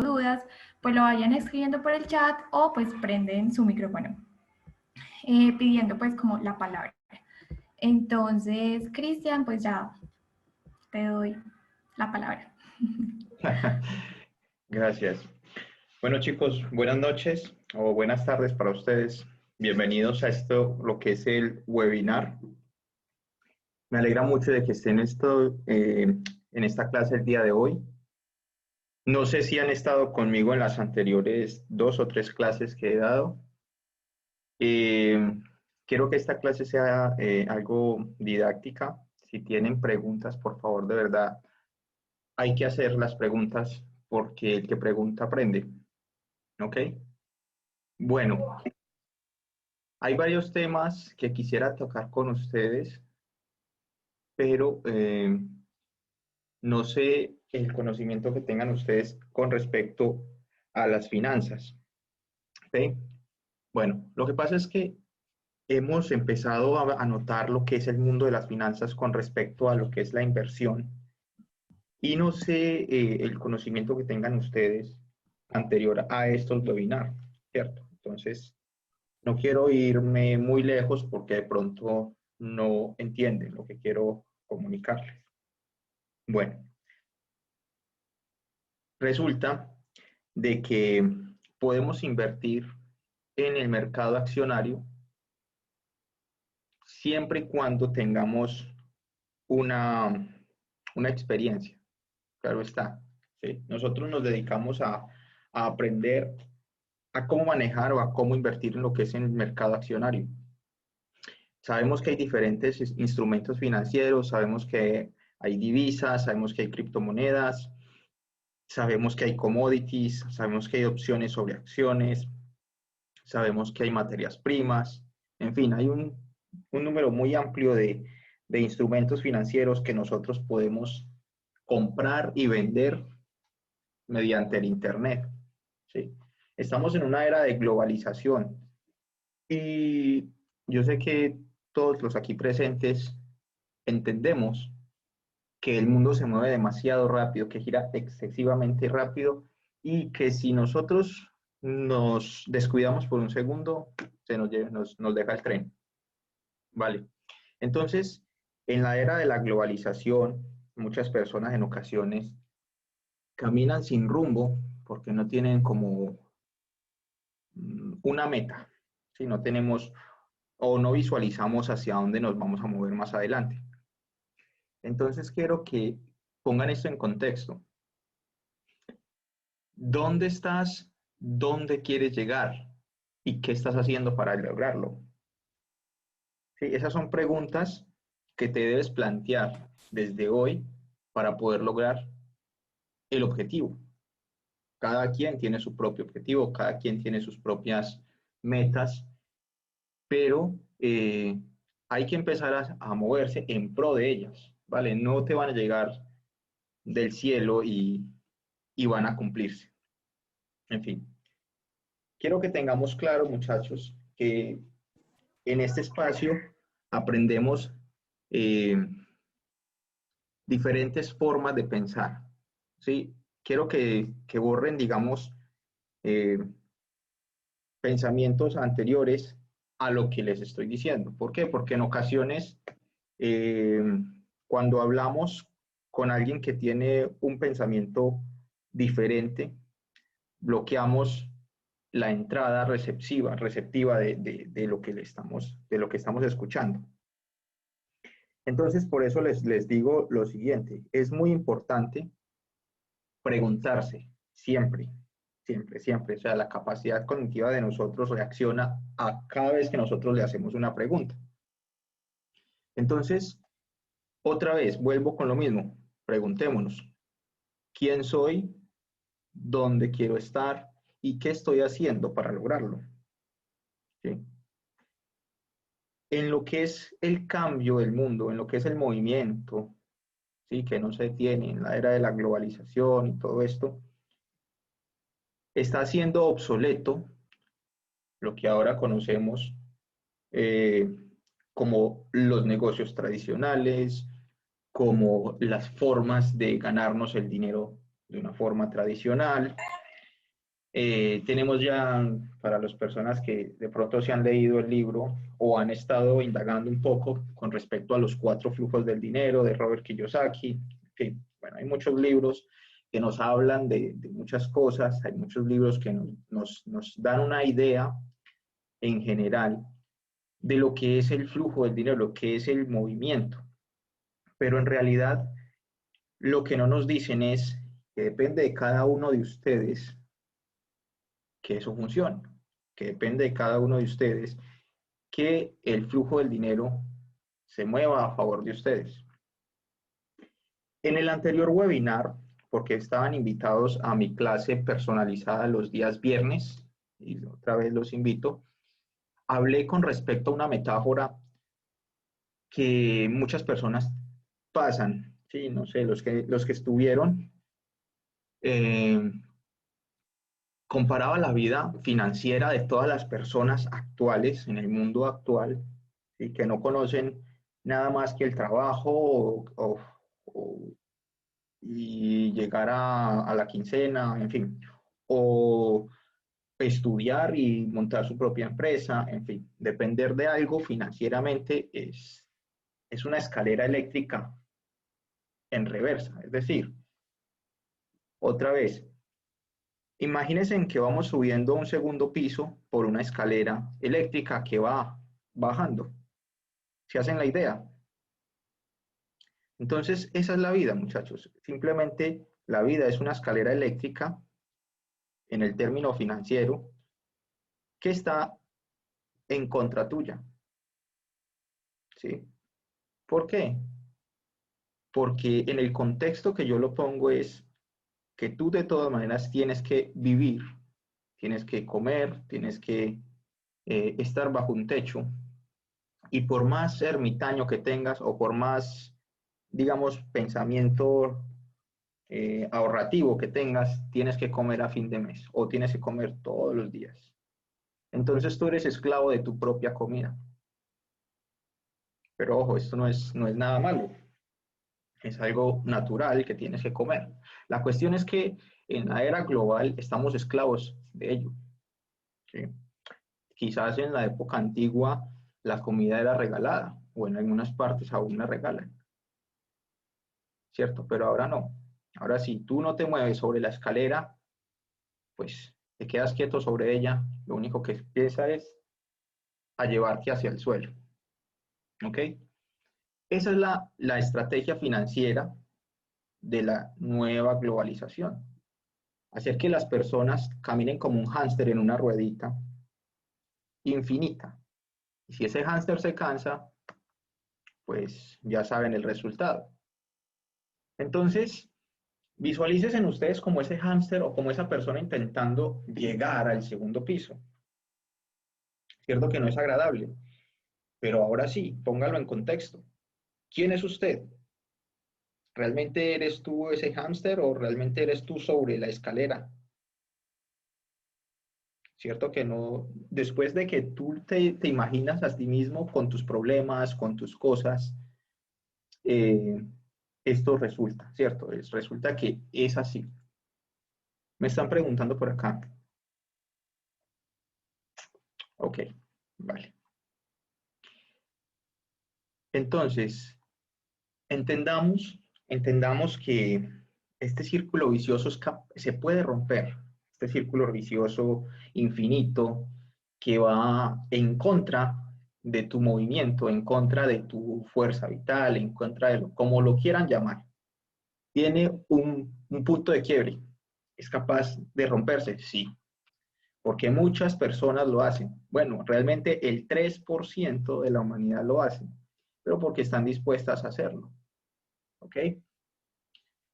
dudas, pues lo vayan escribiendo por el chat o pues prenden su micrófono, pidiendo pues como la palabra. Entonces, Cristian, pues ya te doy la palabra. Gracias. Bueno, chicos, buenas noches o buenas tardes para ustedes. Bienvenidos a esto, lo que es el webinar. Me alegra mucho de que estén en esta clase el día de hoy. No sé si han estado conmigo en las anteriores 2 o 3 clases que he dado. Eh, Quiero que esta clase sea algo didáctica. Si tienen preguntas, por favor, de verdad, hay que hacer las preguntas porque el que pregunta aprende. ¿Ok? Bueno, hay varios temas que quisiera tocar con ustedes, pero no sé el conocimiento que tengan ustedes con respecto a las finanzas. ¿Ok? Bueno, lo que pasa es que hemos empezado a notar lo que es el mundo de las finanzas con respecto a lo que es la inversión y no sé el conocimiento que tengan ustedes anterior a estos webinars, ¿cierto? Entonces, no quiero irme muy lejos porque de pronto no entienden lo que quiero comunicarles. Bueno, resulta de que podemos invertir en el mercado accionario siempre y cuando tengamos una, una experiencia. Claro está. ¿Sí? Nosotros nos dedicamos a aprender a cómo manejar o a cómo invertir en lo que es en el mercado accionario. Sabemos que hay diferentes instrumentos financieros, sabemos que hay divisas, sabemos que hay criptomonedas, sabemos que hay commodities, sabemos que hay opciones sobre acciones, sabemos que hay materias primas, en fin, hay un número muy amplio de instrumentos financieros que nosotros podemos comprar y vender mediante el Internet. ¿Sí? Estamos en una era de globalización y yo sé que todos los aquí presentes entendemos que el mundo se mueve demasiado rápido, que gira excesivamente rápido y que si nosotros nos descuidamos por un segundo, nos deja el tren. Vale. Entonces, en la era de la globalización, muchas personas en ocasiones caminan sin rumbo porque no tienen como una meta, si no tenemos o no visualizamos hacia dónde nos vamos a mover más adelante. Entonces quiero que pongan esto en contexto. ¿Dónde estás? ¿Dónde quieres llegar? ¿Y qué estás haciendo para lograrlo? ¿Sí? Esas son preguntas que te debes plantear desde hoy para poder lograr el objetivo. Cada quien tiene su propio objetivo, cada quien tiene sus propias metas, pero hay que empezar a moverse en pro de ellas, ¿vale? No te van a llegar del cielo y van a cumplirse. En fin, quiero que tengamos claro, muchachos, que en este espacio aprendemos eh, diferentes formas de pensar, ¿sí? Quiero que borren, digamos, eh, pensamientos anteriores a lo que les estoy diciendo. ¿Por qué? Porque en ocasiones, eh, cuando hablamos con alguien que tiene un pensamiento diferente, bloqueamos la entrada receptiva de lo que de lo que estamos escuchando. Entonces, por eso les digo lo siguiente, es muy importante preguntarse siempre, siempre, siempre. O sea, la capacidad cognitiva de nosotros reacciona a cada vez que nosotros le hacemos una pregunta. Entonces, otra vez, vuelvo con lo mismo. Preguntémonos, ¿quién soy? ¿Dónde quiero estar? ¿Y qué estoy haciendo para lograrlo? ¿Sí? En lo que es el cambio del mundo, en lo que es el movimiento, ¿sí? Que no se detiene en la era de la globalización y todo esto, está siendo obsoleto lo que ahora conocemos eh, como los negocios tradicionales, como las formas de ganarnos el dinero de una forma tradicional. Tenemos ya, para las personas que de pronto se han leído el libro o han estado indagando un poco con respecto a los 4 flujos del dinero de Robert Kiyosaki, que, bueno, hay muchos libros que nos hablan de muchas cosas, hay muchos libros que nos dan una idea en general de lo que es el flujo del dinero, lo que es el movimiento, pero en realidad lo que no nos dicen es que depende de cada uno de ustedes que eso funcione, que depende de cada uno de ustedes que el flujo del dinero se mueva a favor de ustedes. En el anterior webinar, porque estaban invitados a mi clase personalizada los días viernes, y otra vez los invito, hablé con respecto a una metáfora que muchas personas pasan, sí, no sé, los que estuvieron, eh, comparaba la vida financiera de todas las personas actuales en el mundo actual y que no conocen nada más que el trabajo y llegar a la quincena, en fin, o estudiar y montar su propia empresa, en fin, depender de algo financieramente es una escalera eléctrica en reversa, es decir, otra vez, imagínense en que vamos subiendo un segundo piso por una escalera eléctrica que va bajando. ¿Se hacen la idea? Entonces, esa es la vida, muchachos. Simplemente la vida es una escalera eléctrica en el término financiero que está en contra tuya. ¿Sí? ¿Por qué? Porque en el contexto que yo lo pongo es que tú de todas maneras tienes que vivir, tienes que comer, tienes que estar bajo un techo. Y por más ermitaño que tengas o por más, digamos, pensamiento ahorrativo que tengas, tienes que comer a fin de mes o tienes que comer todos los días. Entonces tú eres esclavo de tu propia comida. Pero ojo, esto no es nada malo. Es algo natural que tienes que comer. La cuestión es que en la era global estamos esclavos de ello. ¿Sí? Quizás en la época antigua la comida era regalada o en algunas partes aún la regalan, ¿cierto? Pero ahora no. Ahora si tú no te mueves sobre la escalera, pues te quedas quieto sobre ella, lo único que empieza es a llevarte hacia el suelo, ¿ok? Esa es la estrategia financiera de la nueva globalización. Hacer que las personas caminen como un hámster en una ruedita infinita. Y si ese hámster se cansa, pues ya saben el resultado. Entonces, visualícense en ustedes como ese hámster o como esa persona intentando llegar al segundo piso. Cierto que no es agradable, pero ahora sí, póngalo en contexto. ¿Quién es usted? ¿Realmente eres tú ese hámster o realmente eres tú sobre la escalera? ¿Cierto que no? Después de que tú te imaginas a ti mismo con tus problemas, con tus cosas, eh, esto resulta, ¿cierto? Resulta que es así. Me están preguntando por acá. Ok, vale. Entonces, entendamos que este círculo vicioso se puede romper, este círculo vicioso infinito que va en contra de tu movimiento, en contra de tu fuerza vital, en contra de como lo quieran llamar. Tiene un punto de quiebre. ¿Es capaz de romperse? Sí, porque muchas personas lo hacen. Bueno, realmente el 3% de la humanidad lo hace, pero porque están dispuestas a hacerlo. ¿Ok?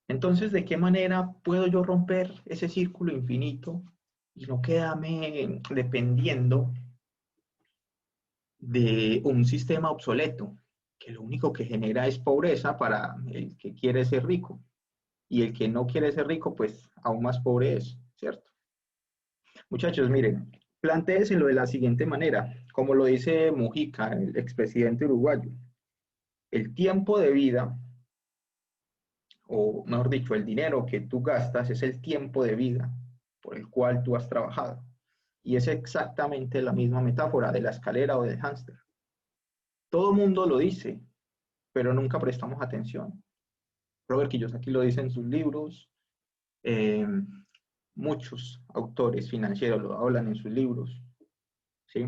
Entonces, ¿de qué manera puedo yo romper ese círculo infinito y no quedarme dependiendo de un sistema obsoleto, que lo único que genera es pobreza para el que quiere ser rico? Y el que no quiere ser rico, pues aún más pobre es, ¿cierto? Muchachos, miren, plantéenselo de la siguiente manera, como lo dice Mujica, el expresidente uruguayo. El tiempo de vida, o mejor dicho, el dinero que tú gastas es el tiempo de vida. por el cual tú has trabajado. Y es exactamente la misma metáfora de la escalera o del hámster. Todo el mundo lo dice, pero nunca prestamos atención. Robert Kiyosaki lo dice en sus libros, eh, muchos autores financieros lo hablan en sus libros, ¿sí?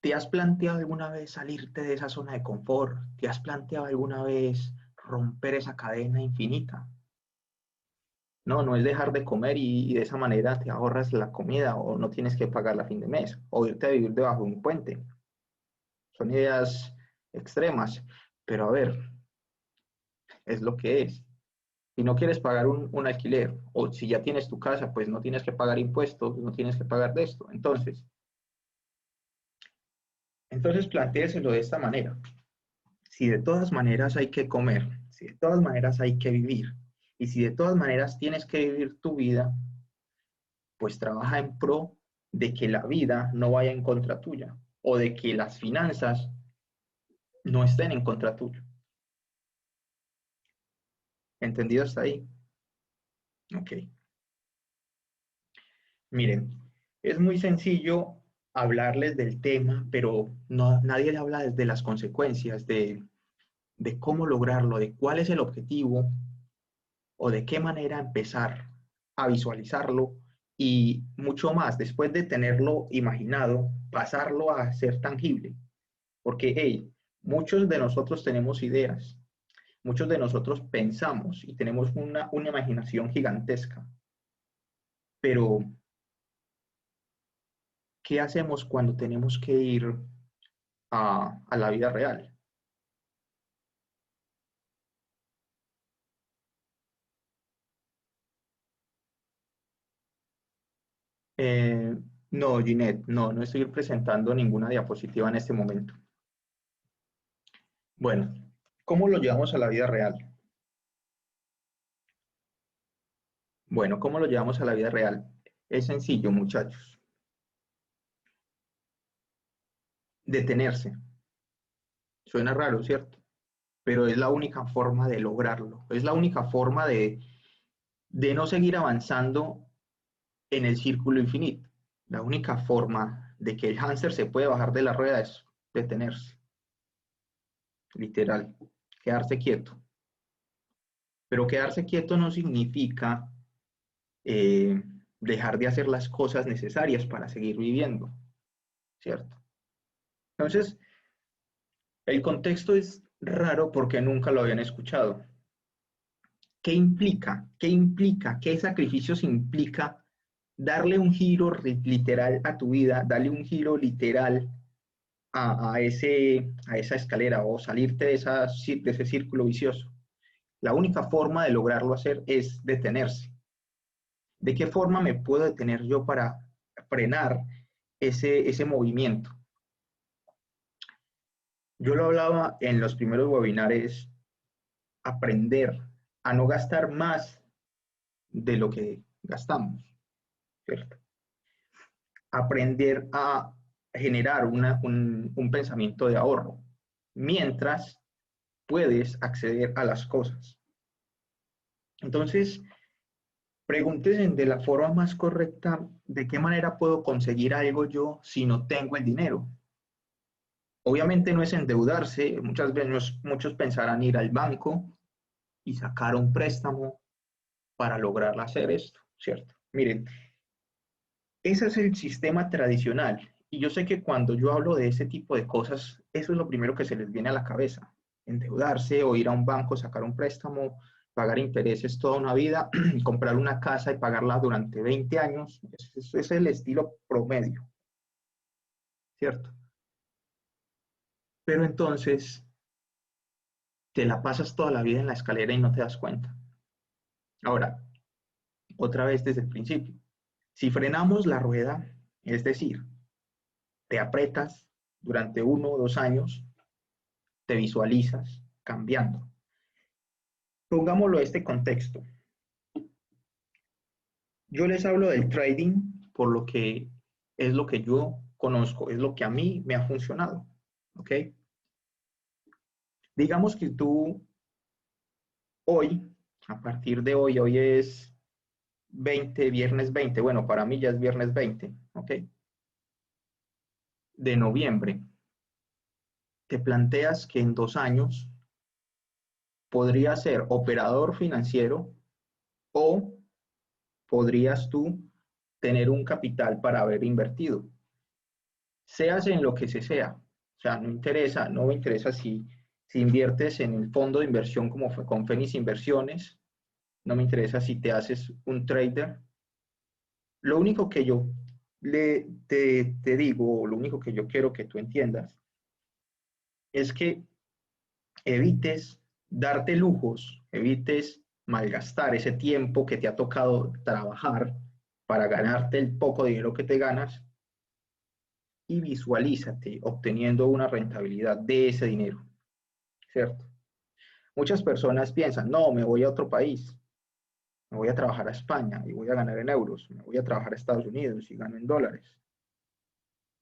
¿Te has planteado alguna vez salirte de esa zona de confort? ¿Te has planteado alguna vez romper esa cadena infinita? No, no es dejar de comer y de esa manera te ahorras la comida o no tienes que pagarla a fin de mes o irte a vivir debajo de un puente. Son ideas extremas, pero a ver, es lo que es. Si no quieres pagar un alquiler o si ya tienes tu casa, pues no tienes que pagar impuestos, no tienes que pagar de esto. Entonces plantéeselo de esta manera. Si de todas maneras hay que comer, si de todas maneras hay que vivir y si de todas maneras tienes que vivir tu vida, pues trabaja en pro de que la vida no vaya en contra tuya o de que las finanzas no estén en contra tuyo. ¿Entendido hasta ahí? Ok. Miren, es muy sencillo hablarles del tema, pero no, nadie le habla desde las consecuencias de cómo lograrlo, de cuál es el objetivo o de qué manera empezar a visualizarlo y mucho más, después de tenerlo imaginado, pasarlo a ser tangible. Porque, hey, muchos de nosotros tenemos ideas, muchos de nosotros pensamos y tenemos una imaginación gigantesca, pero ¿qué hacemos cuando tenemos que ir a la vida real? Eh, no, Ginette, no, no estoy presentando ninguna diapositiva en este momento. Bueno, ¿cómo lo llevamos a la vida real? Bueno, ¿cómo lo llevamos a la vida real? Es sencillo, muchachos. Detenerse. Suena raro, ¿cierto? Pero es la única forma de lograrlo. Es la única forma de no seguir avanzando en el círculo infinito. La única forma de que el hámster se puede bajar de la rueda es detenerse. Literal. Quedarse quieto. Pero quedarse quieto no significa eh, dejar de hacer las cosas necesarias para seguir viviendo, ¿cierto? Entonces, el contexto es raro porque nunca lo habían escuchado. ¿Qué implica? ¿Qué implica? ¿Qué sacrificios implica darle un giro literal a tu vida, darle un giro literal a esa escalera o salirte de ese círculo vicioso? La única forma de lograrlo hacer es detenerse. ¿De qué forma me puedo detener yo para frenar ese movimiento? Yo lo hablaba en los primeros webinares, aprender a no gastar más de lo que gastamos, ¿cierto? Aprender a generar un pensamiento de ahorro, mientras puedes acceder a las cosas. Entonces, pregúntense de la forma más correcta, ¿de qué manera puedo conseguir algo yo si no tengo el dinero? Obviamente no es endeudarse, muchas veces muchos pensarán ir al banco y sacar un préstamo para lograr hacer esto, ¿cierto? Miren, ese es el sistema tradicional. Y yo sé que cuando yo hablo de ese tipo de cosas, eso es lo primero que se les viene a la cabeza. Endeudarse o ir a un banco, sacar un préstamo, pagar intereses toda una vida, comprar una casa y pagarla durante 20 años. Ese es el estilo promedio, ¿cierto? Pero entonces te la pasas toda la vida en la escalera y no te das cuenta. Ahora, otra vez desde el principio. Si frenamos la rueda, es decir, te apretas durante 1 o 2 años, te visualizas cambiando. Pongámoslo en este contexto. Yo les hablo del trading por lo que es lo que yo conozco, es lo que a mí me ha funcionado. ¿Ok? Digamos que tú hoy A partir de hoy, hoy es 20, viernes 20, bueno, para mí ya es viernes 20, ¿ok? De noviembre. Te planteas que en 2 años podrías ser operador financiero o podrías tú tener un capital para haber invertido, seas en lo que se sea. O sea, no me interesa si inviertes en el fondo de inversión como fue con Fénix Inversiones, no me interesa si te haces un trader. Lo único que yo te digo, lo único que yo quiero que tú entiendas, es que evites darte lujos, evites malgastar ese tiempo que te ha tocado trabajar para ganarte el poco dinero que te ganas y visualízate obteniendo una rentabilidad de ese dinero, ¿cierto? Muchas personas piensan, no, me voy a otro país, me voy a trabajar a España y voy a ganar en euros, me voy a trabajar a Estados Unidos y gano en dólares.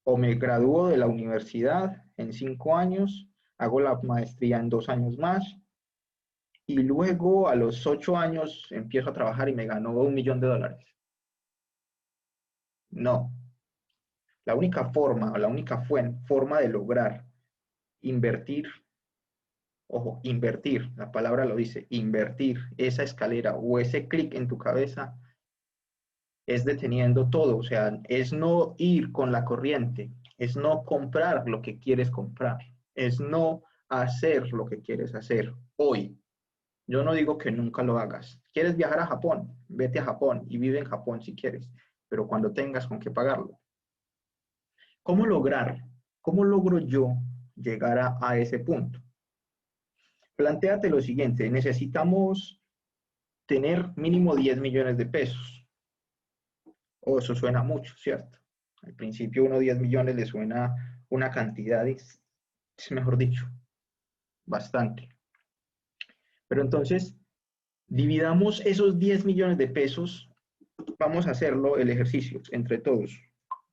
O me gradúo de la universidad en 5 años, hago la maestría en 2 años más y luego a los 8 años empiezo a trabajar y me gano $1 millón. No, la única forma, la única forma de lograr invertir, ojo, invertir, la palabra lo dice, invertir esa escalera o ese clic en tu cabeza es deteniendo todo, o sea, es no ir con la corriente, es no comprar lo que quieres comprar, es no hacer lo que quieres hacer hoy. Yo no digo que nunca lo hagas. ¿Quieres viajar a Japón? Vete a Japón y vive en Japón si quieres, pero cuando tengas con qué pagarlo. ¿Cómo lograr? ¿Cómo logro yo llegar a ese punto? Plantéate lo siguiente, necesitamos tener mínimo 10 millones de pesos. Oh, eso suena mucho, ¿cierto? Al principio uno 10 millones le suena una cantidad, es mejor dicho, bastante. Pero entonces, dividamos esos 10 millones de pesos, vamos a hacerlo el ejercicio entre todos.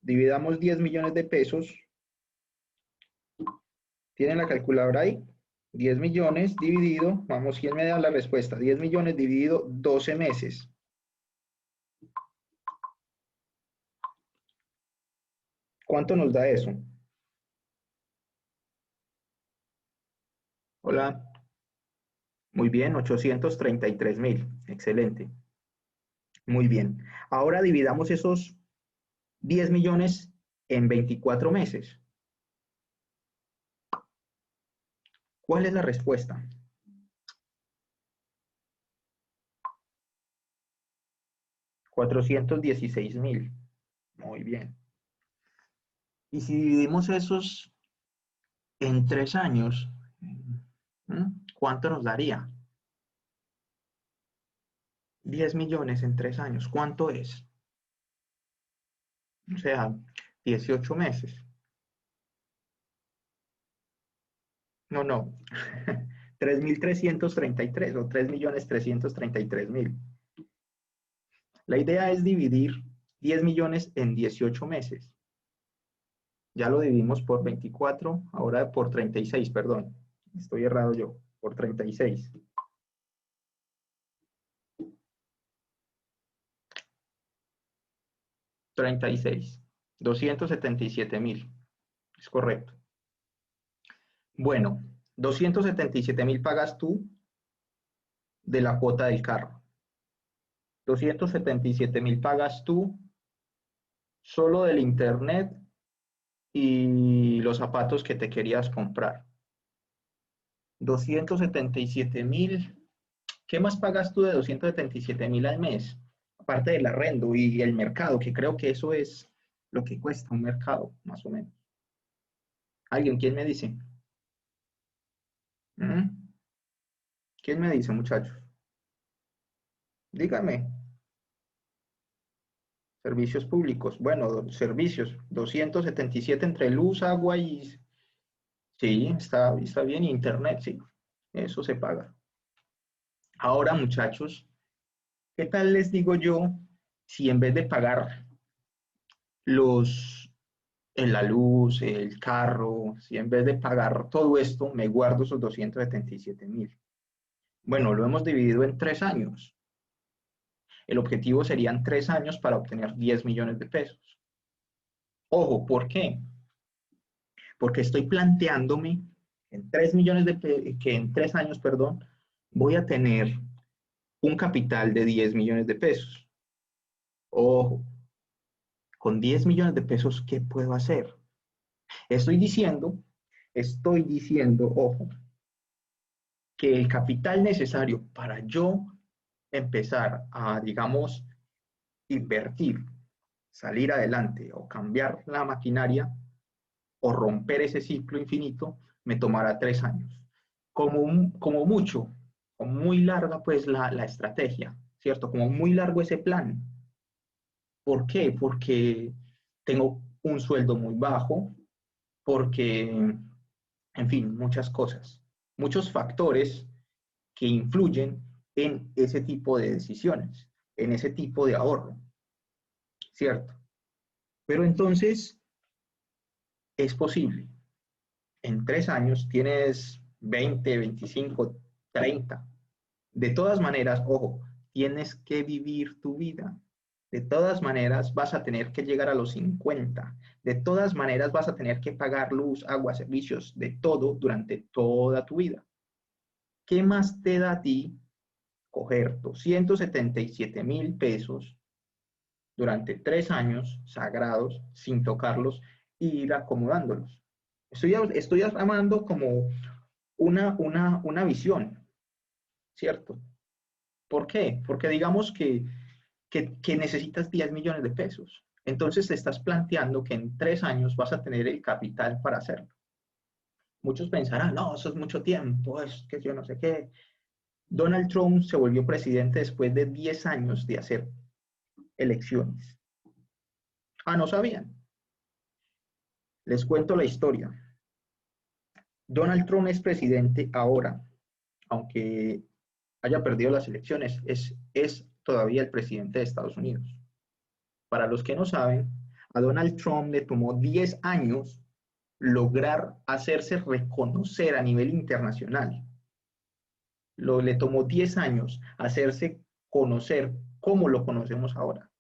Dividamos 10 millones de pesos, ¿tienen la calculadora ahí? 10 millones dividido, vamos, ¿quién me da la respuesta? 10 millones dividido 12 meses. ¿Cuánto nos da eso? Hola, muy bien, 833.000, excelente. Muy bien. Ahora dividamos esos 10 millones en 24 meses. ¿Cuál es la respuesta? 416.000. Muy bien. Y si dividimos esos en 3 años, ¿cuánto nos daría? 10 millones en 3 años. ¿Cuánto es? O sea, 18 meses. No, no. 3.333 o 3.333.000. La idea es dividir 10 millones en 18 meses. Ya lo dividimos por 24, ahora por 36, perdón. Estoy errado yo, por 36. 36. 277.000. Es correcto. Bueno, 277.000 pagas tú de la cuota del carro. 277.000 pagas tú solo del internet y los zapatos que te querías comprar. 277.000. ¿Qué más pagas tú de 277.000 al mes? Aparte del arrendo y el mercado, que creo que eso es lo que cuesta un mercado, más o menos. ¿Alguien? ¿Quién me dice? ¿Mm? ¿Quién me dice, muchachos? Dígame. Servicios públicos. Bueno, servicios. 277 entre luz, agua y... Sí, está bien. Internet, sí. Eso se paga. Ahora, muchachos, ¿qué tal les digo yo si en vez de pagar los, en la luz, el carro, si en vez de pagar todo esto, me guardo esos 277.000? Bueno, lo hemos dividido en 3 años. El objetivo serían 3 años para obtener 10 millones de pesos. Ojo, ¿por qué? Porque estoy planteándome en 3 millones que en 3 años, perdón, voy a tener un capital de 10 millones de pesos. Ojo, con 10 millones de pesos, ¿qué puedo hacer? Estoy diciendo, ojo, que el capital necesario para yo empezar a, digamos, invertir, salir adelante o cambiar la maquinaria o romper ese ciclo infinito, me tomará 3 años. Como mucho, o muy larga pues la estrategia, ¿cierto? Como muy largo ese plan. ¿Por qué? Porque tengo un sueldo muy bajo, porque, en fin, muchas cosas, muchos factores que influyen en ese tipo de decisiones, en ese tipo de ahorro, ¿cierto? Pero entonces es posible. En 3 años tienes 20, 25, 30. De todas maneras, ojo, tienes que vivir tu vida. De todas maneras, vas a tener que llegar a los 50. De todas maneras, vas a tener que pagar luz, agua, servicios, de todo durante toda tu vida. ¿Qué más te da a ti coger 277.000 pesos durante 3 años sagrados sin tocarlos e ir acomodándolos? Estoy armando como una visión, ¿cierto? ¿Por qué? Porque digamos que necesitas 10 millones de pesos. Entonces te estás planteando que en 3 años vas a tener el capital para hacerlo. Muchos pensarán, no, eso es mucho tiempo, es que yo no sé qué. Donald Trump se volvió presidente después de 10 años de hacer elecciones. Ah, ¿no sabían? Les cuento la historia. Donald Trump es presidente ahora, aunque haya perdido las elecciones, es todavía el presidente de Estados Unidos. Para los que no saben, a Donald Trump le tomó 10 años lograr hacerse reconocer a nivel internacional. Le tomó 10 años hacerse conocer como lo conocemos ahora.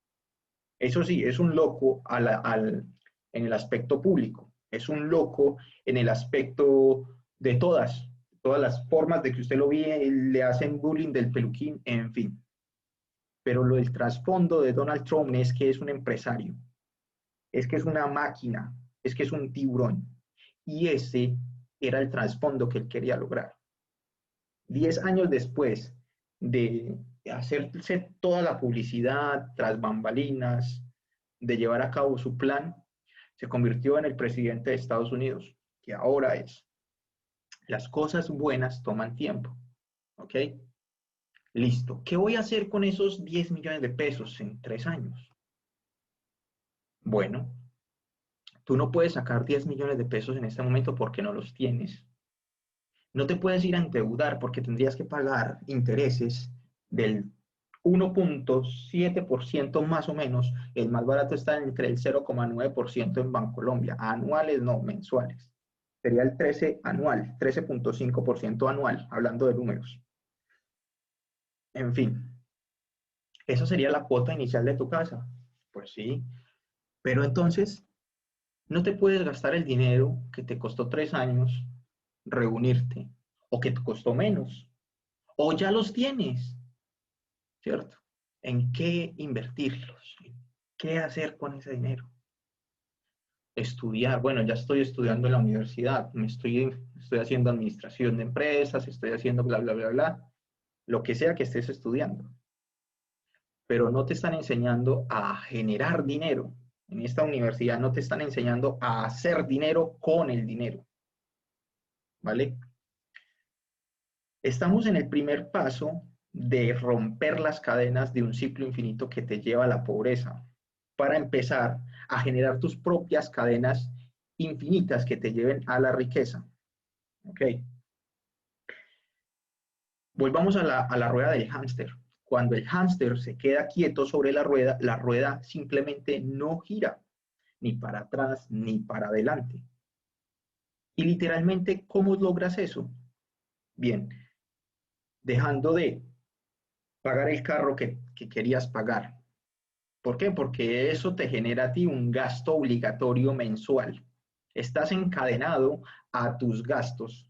Eso sí, es un loco en el aspecto público, es un loco en el aspecto de todas las formas de que usted lo ve, le hacen bullying del peluquín, en fin. Pero lo del trasfondo de Donald Trump es que es un empresario, es que es una máquina, es que es un tiburón. Y ese era el trasfondo que él quería lograr. 10 años después de hacerse toda la publicidad tras bambalinas, de llevar a cabo su plan, se convirtió en el presidente de Estados Unidos, que ahora es. Las cosas buenas toman tiempo. ¿Ok? Listo. ¿Qué voy a hacer con esos 10 millones de pesos en 3 años? Bueno, tú no puedes sacar 10 millones de pesos en este momento porque no los tienes. No te puedes ir a endeudar porque tendrías que pagar intereses del 1,7% más o menos. El más barato está entre el 0,9% en Bancolombia. Anuales, no, mensuales. Sería el 13 anual, 13,5% anual, hablando de números. En fin, esa sería la cuota inicial de tu casa. Pues sí, pero entonces no te puedes gastar el dinero que te costó 3 años reunirte o que te costó menos o ya los tienes, ¿cierto? ¿En qué invertirlos? ¿Qué hacer con ese dinero? Estudiar. Bueno, ya estoy estudiando en la universidad, estoy haciendo administración de empresas, estoy haciendo bla, bla, bla, bla, lo que sea que estés estudiando. Pero no te están enseñando a generar dinero. En esta universidad no te están enseñando a hacer dinero con el dinero, ¿vale? Estamos en el primer paso de romper las cadenas de un ciclo infinito que te lleva a la pobreza, para empezar a generar tus propias cadenas infinitas que te lleven a la riqueza. ¿Ok? Volvamos a la rueda del hámster. Cuando el hámster se queda quieto sobre la rueda simplemente no gira, ni para atrás ni para adelante. Y literalmente, ¿cómo logras eso? Bien, dejando de pagar el carro que querías pagar. ¿Por qué? Porque eso te genera a ti un gasto obligatorio mensual. Estás encadenado a tus gastos,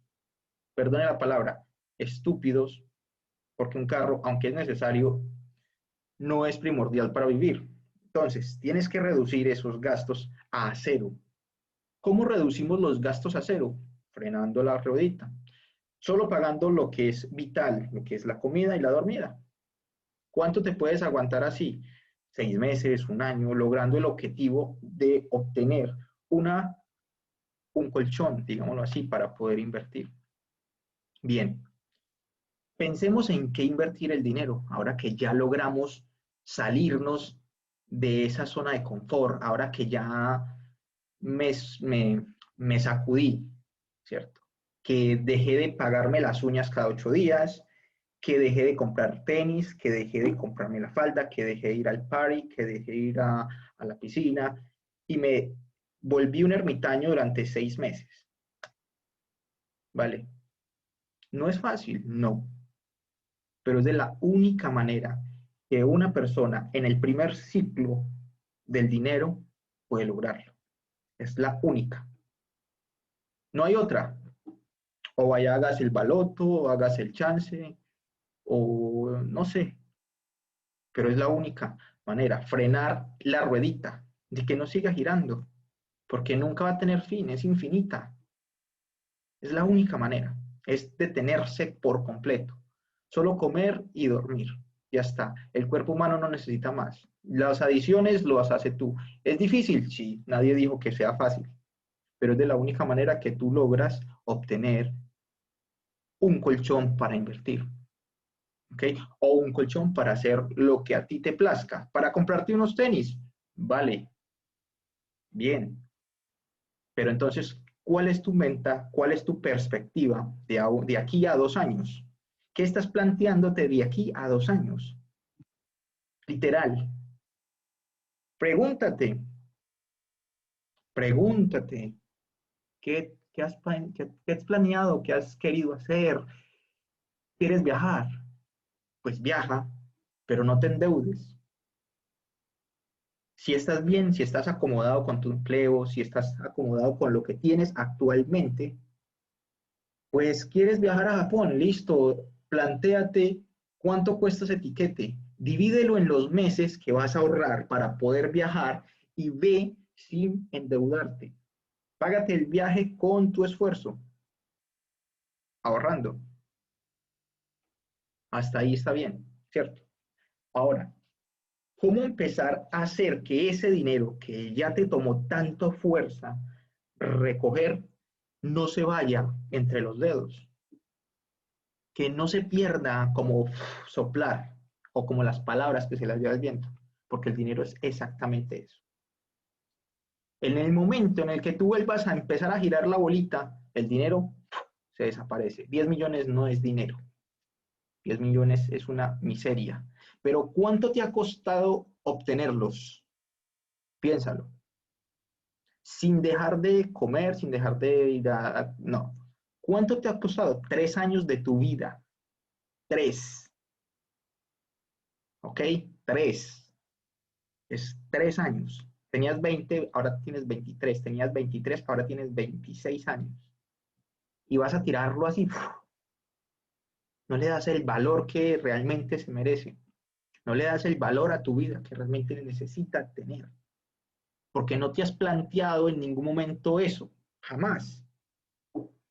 perdone la palabra, estúpidos, porque un carro, aunque es necesario, no es primordial para vivir. Entonces, tienes que reducir esos gastos a cero. ¿Cómo reducimos los gastos a cero? Frenando la ruedita. Solo pagando lo que es vital, lo que es la comida y la dormida. ¿Cuánto te puedes aguantar así? 6 meses, un año, logrando el objetivo de obtener una, un colchón, digámoslo así, para poder invertir. Bien, pensemos en qué invertir el dinero, ahora que ya logramos salirnos de esa zona de confort, ahora que ya me, me, me sacudí, ¿cierto? Que dejé de pagarme las uñas cada 8 días, que dejé de comprar tenis, que dejé de comprarme la falda, que dejé de ir al party, que dejé de ir a la piscina y me volví un ermitaño durante 6 meses, ¿vale? No es fácil, no, pero es de la única manera que una persona en el primer ciclo del dinero puede lograrlo. Es la única. No hay otra. O vaya, hagas el baloto, o hagas el chance, o no sé, pero es la única manera. Frenar la ruedita de que no siga girando, porque nunca va a tener fin, es infinita. Es la única manera. Es detenerse por completo. Solo comer y dormir. Ya está. El cuerpo humano no necesita más. Las adiciones las hace tú. ¿Es difícil? Sí, nadie dijo que sea fácil, pero es de la única manera que tú logras obtener un colchón para invertir. ¿Ok? O un colchón para hacer lo que a ti te plazca. Para comprarte unos tenis. Vale, bien. Pero entonces, ¿cuál es tu meta? ¿Cuál es tu perspectiva de aquí a 2 años? ¿Qué estás planteándote de aquí a 2 años? Literal. Pregúntate, pregúntate, qué has planeado? ¿Qué has querido hacer? ¿Quieres viajar? Pues viaja, pero no te endeudes. Si estás bien, si estás acomodado con tu empleo, si estás acomodado con lo que tienes actualmente, pues quieres viajar a Japón, listo, plantéate cuánto cuesta ese tiquete, divídelo en los meses que vas a ahorrar para poder viajar y ve sin endeudarte. Págate el viaje con tu esfuerzo, ahorrando. Hasta ahí está bien, ¿cierto? Ahora, ¿cómo empezar a hacer que ese dinero que ya te tomó tanto fuerza recoger no se vaya entre los dedos? Que no se pierda como soplar o como las palabras que se las lleva el viento, porque el dinero es exactamente eso. En el momento en el que tú vuelvas a empezar a girar la bolita, el dinero se desaparece. 10 millones no es dinero. 10 millones es una miseria. Pero ¿cuánto te ha costado obtenerlos? Piénsalo. Sin dejar de comer, sin dejar de ir no. ¿Cuánto te ha costado? 3 años de tu vida. Tres. ¿Ok? Tres. Es 3 años. Tenías 20, ahora tienes 23. Tenías 23, ahora tienes 26 años. Y vas a tirarlo así. No le das el valor que realmente se merece. No le das el valor a tu vida que realmente necesita tener. Porque no te has planteado en ningún momento eso. Jamás.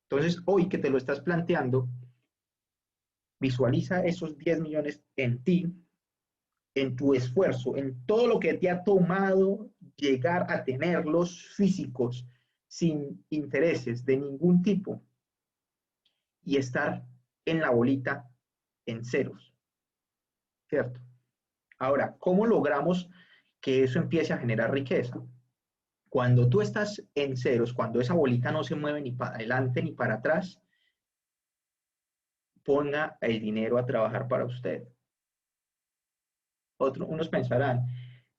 Entonces, hoy que te lo estás planteando, visualiza esos 10 millones en ti, en tu esfuerzo, en todo lo que te ha tomado llegar a tenerlos físicos sin intereses de ningún tipo y estar en la bolita en ceros, ¿cierto? Ahora, ¿cómo logramos que eso empiece a generar riqueza? Cuando tú estás en ceros, cuando esa bolita no se mueve ni para adelante ni para atrás, ponga el dinero a trabajar para usted. Unos pensarán,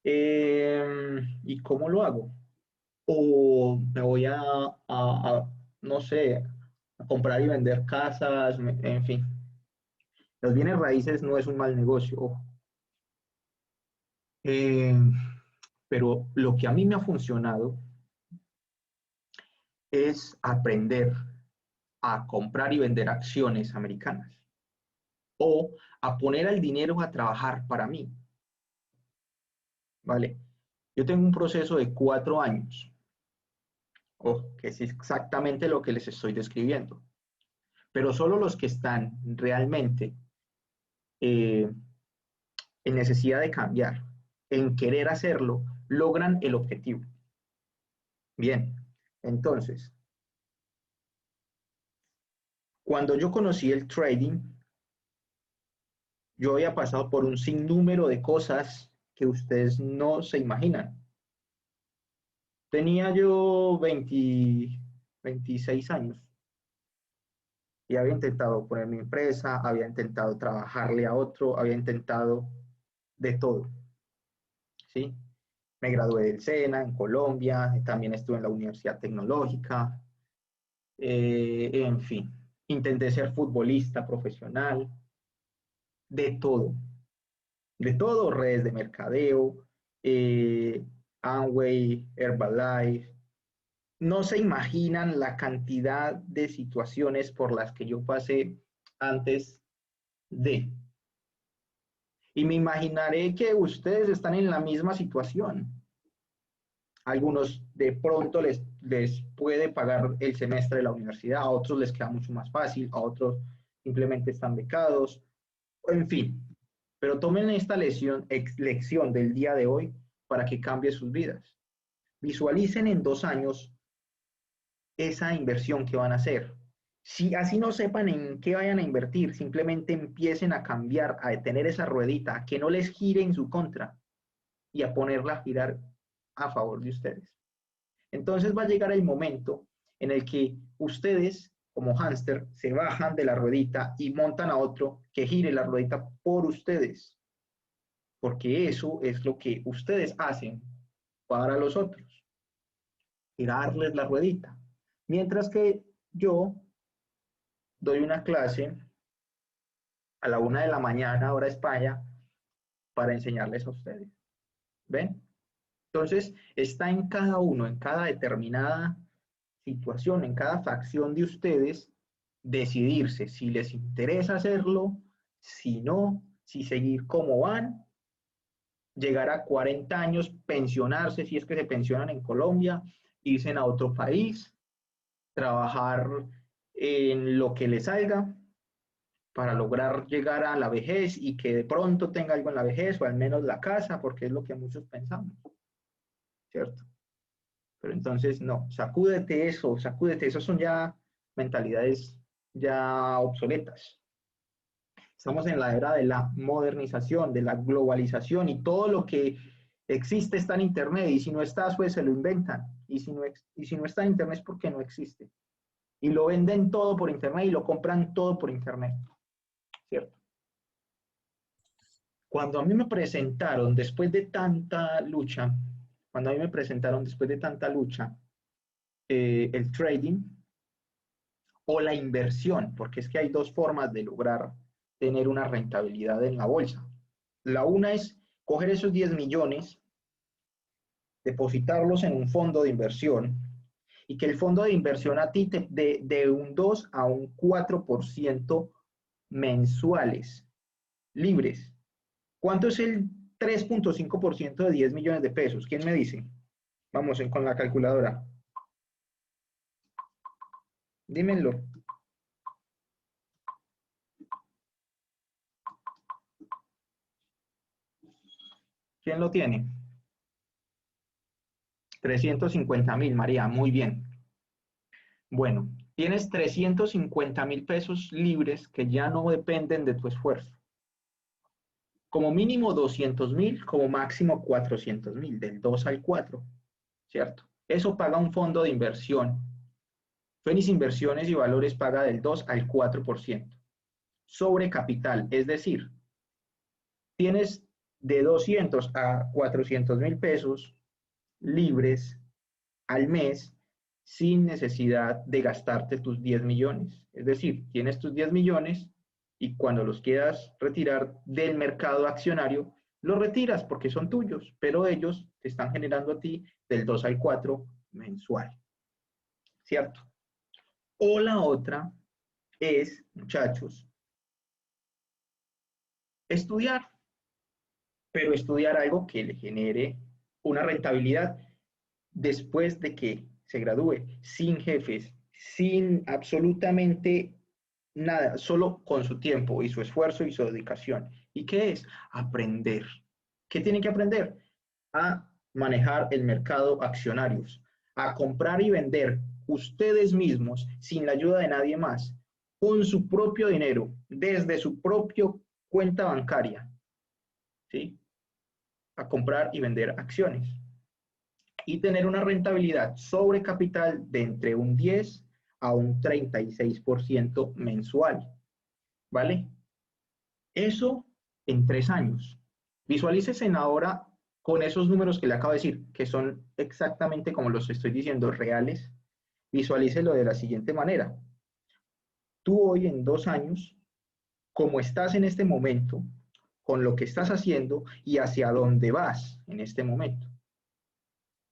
¿y cómo lo hago? O me voy no sé, a comprar y vender casas, en fin. Los bienes raíces no es un mal negocio, ojo. Eh, pero lo que a mí me ha funcionado es aprender a comprar y vender acciones americanas o a poner al dinero a trabajar para mí, ¿vale? Yo tengo un proceso de 4 años, ojo, que es exactamente lo que les estoy describiendo, pero solo los que están realmente eh, en necesidad de cambiar, en querer hacerlo, logran el objetivo. Bien, entonces, cuando yo conocí el trading, yo había pasado por un sinnúmero de cosas que ustedes no se imaginan. Tenía yo 26 años y había intentado poner mi empresa, había intentado trabajarle a otro, había intentado de todo, ¿sí? Me gradué del SENA en Colombia, también estuve en la Universidad Tecnológica, en fin, intenté ser futbolista profesional, de todo, redes de mercadeo, Amway, Herbalife. No se imaginan la cantidad de situaciones por las que yo pasé antes de. Y me imaginaré que ustedes están en la misma situación. Algunos de pronto les puede pagar el semestre de la universidad, a otros les queda mucho más fácil, a otros simplemente están becados, en fin. Pero tomen esta lección del día de hoy para que cambie sus vidas. Visualicen en 2 años esa inversión que van a hacer. Si así no sepan en qué vayan a invertir, simplemente empiecen a cambiar, a detener esa ruedita, a que no les gire en su contra y a ponerla a girar a favor de ustedes. Entonces va a llegar el momento en el que ustedes, como hámster, se bajan de la ruedita y montan a otro que gire la ruedita por ustedes, porque eso es lo que ustedes hacen para los otros, girarles la ruedita. Mientras que yo doy una clase a la 1 de la mañana, hora España, para enseñarles a ustedes. ¿Ven? Entonces, está en cada uno, en cada determinada situación, en cada facción de ustedes, decidirse si les interesa hacerlo, si no, si seguir como van, llegar a 40 años, pensionarse, si es que se pensionan en Colombia, irse a otro país, trabajar en lo que les salga para lograr llegar a la vejez y que de pronto tenga algo en la vejez o al menos la casa, porque es lo que muchos pensamos, ¿cierto? Pero entonces, no, sacúdete, eso son ya mentalidades ya obsoletas. Estamos en la era de la modernización, de la globalización y todo lo que existe está en Internet y si no está, pues se lo inventan. Y si no está en Internet es porque no existe. Y lo venden todo por Internet y lo compran todo por Internet, ¿cierto? Cuando a mí me presentaron después de tanta lucha, cuando a mí me presentaron después de tanta lucha, el trading o la inversión, porque es que hay dos formas de lograr tener una rentabilidad en la bolsa. La una es coger esos 10 millones, depositarlos en un fondo de inversión y que el fondo de inversión a ti te de un 2 a un 4% mensuales, libres. ¿Cuánto es el 3,5% de 10 millones de pesos? ¿Quién me dice? Vamos con la calculadora. Dímenlo. ¿Quién lo tiene? 350.000, María, muy bien. Bueno, tienes 350.000 pesos libres que ya no dependen de tu esfuerzo. Como mínimo 200.000, como máximo 400.000, del 2 al 4, ¿cierto? Eso paga un fondo de inversión. Fénix Inversiones y Valores paga del 2 al 4% sobre capital, es decir, tienes de 200 a 400.000 pesos libres al mes sin necesidad de gastarte tus 10 millones. Es decir, tienes tus 10 millones y cuando los quieras retirar del mercado accionario, los retiras porque son tuyos, pero ellos te están generando a ti del 2 al 4 mensual, ¿cierto? O la otra es, muchachos, estudiar, pero estudiar algo que le genere una rentabilidad después de que se gradúe, sin jefes, sin absolutamente nada, solo con su tiempo y su esfuerzo y su dedicación. ¿Y qué es? Aprender. ¿Qué tienen que aprender? A manejar el mercado accionarios, a comprar y vender ustedes mismos sin la ayuda de nadie más, con su propio dinero, desde su propia cuenta bancaria, ¿sí? A comprar y vender acciones y tener una rentabilidad sobre capital de entre un 10 a un 36% mensual, ¿vale? Eso en 3 años. Visualícese ahora con esos números que le acabo de decir, que son exactamente como los estoy diciendo, reales. Visualícelo de la siguiente manera. Tú hoy en 2 años, como estás en este momento, con lo que estás haciendo y hacia dónde vas en este momento.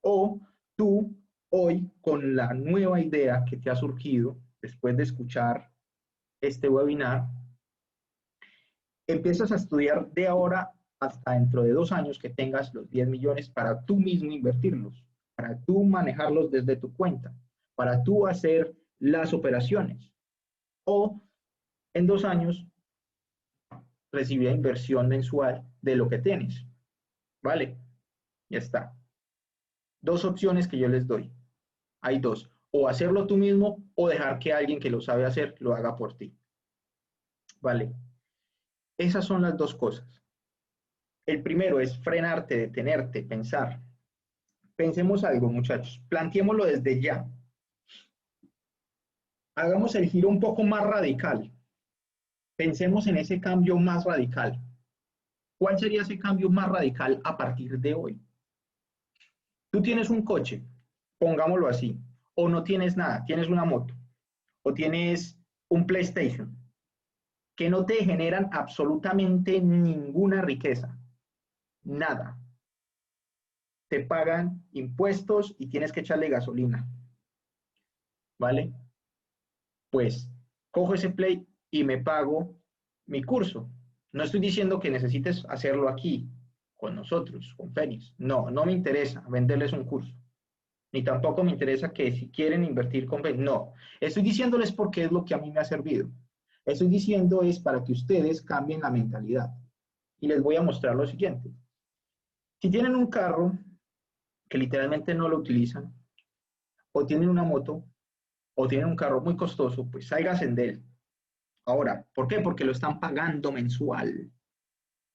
O tú hoy con la nueva idea que te ha surgido después de escuchar este webinar, empiezas a estudiar de ahora hasta dentro de 2 años que tengas los 10 millones para tú mismo invertirlos, para tú manejarlos desde tu cuenta, para tú hacer las operaciones. O en 2 años recibir inversión mensual de lo que tienes. ¿Vale? Ya está. Dos opciones que yo les doy. Hay dos. O hacerlo tú mismo o dejar que alguien que lo sabe hacer lo haga por ti. ¿Vale? Esas son las dos cosas. El primero es frenarte, detenerte, pensar. Pensemos algo, muchachos. Planteémoslo desde ya. Hagamos el giro un poco más radical. Pensemos en ese cambio más radical. ¿Cuál sería ese cambio más radical a partir de hoy? Tú tienes un coche, pongámoslo así, o no tienes nada, tienes una moto, o tienes un PlayStation, que no te generan absolutamente ninguna riqueza, nada. Te pagan impuestos y tienes que echarle gasolina, ¿vale? Pues cojo ese Play y me pago mi curso. No estoy diciendo que necesites hacerlo aquí, con nosotros, con Fénix. No, no me interesa venderles un curso. Ni tampoco me interesa que si quieren invertir con Fénix. No, estoy diciéndoles porque es lo que a mí me ha servido. Estoy diciendo es para que ustedes cambien la mentalidad. Y les voy a mostrar lo siguiente. Si tienen un carro que literalmente no lo utilizan, o tienen una moto, o tienen un carro muy costoso, pues salgan de él. Ahora, ¿por qué? Porque lo están pagando mensual.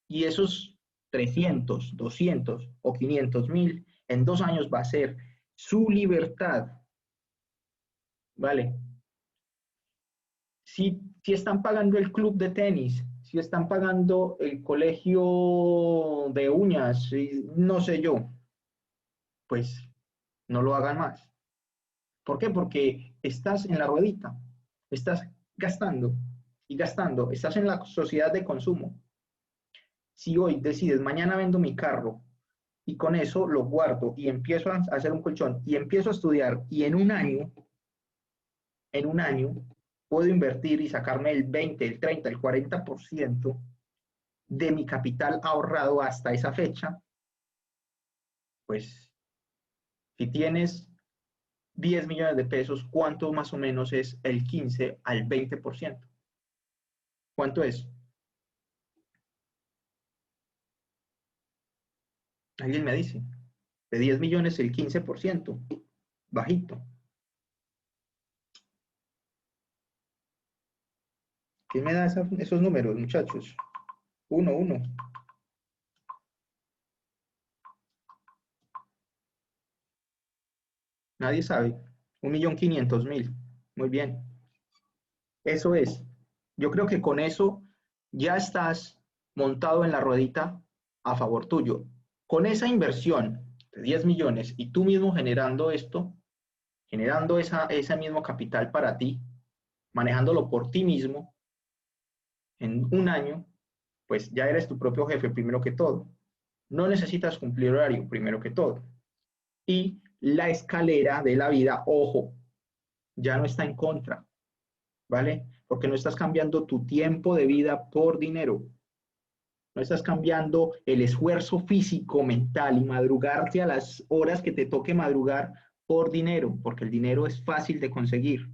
Y esos 300, 200 o 500.000 en 2 años va a ser su libertad. ¿Vale? Si están pagando el club de tenis, si están pagando el colegio de uñas, no sé yo, pues no lo hagan más. ¿Por qué? Porque estás en la ruedita, estás gastando y gastando, estás en la sociedad de consumo. Si hoy decides, mañana vendo mi carro y con eso lo guardo y empiezo a hacer un colchón y empiezo a estudiar y en un año puedo invertir y sacarme el 20, el 30, el 40% de mi capital ahorrado hasta esa fecha, pues si tienes 10 millones de pesos, ¿cuánto más o menos es el 15 al 20%? ¿Cuánto es? Alguien me dice. De 10 millones el 15%, bajito. ¿Quién me da esos números, muchachos? Uno. Nadie sabe. 1.500.000. Muy bien. Eso es. Yo creo que con eso ya estás montado en la ruedita a favor tuyo. Con esa inversión de 10 millones y tú mismo generando esto, generando ese mismo capital para ti, manejándolo por ti mismo, En un año, pues ya eres tu propio jefe primero que todo. No necesitas cumplir horario primero que todo. Y la escalera de la vida, ojo, ya no está en contra, ¿vale? Porque no estás cambiando tu tiempo de vida por dinero. No estás cambiando el esfuerzo físico, mental y madrugarte a las horas que te toque madrugar por dinero, porque el dinero es fácil de conseguir.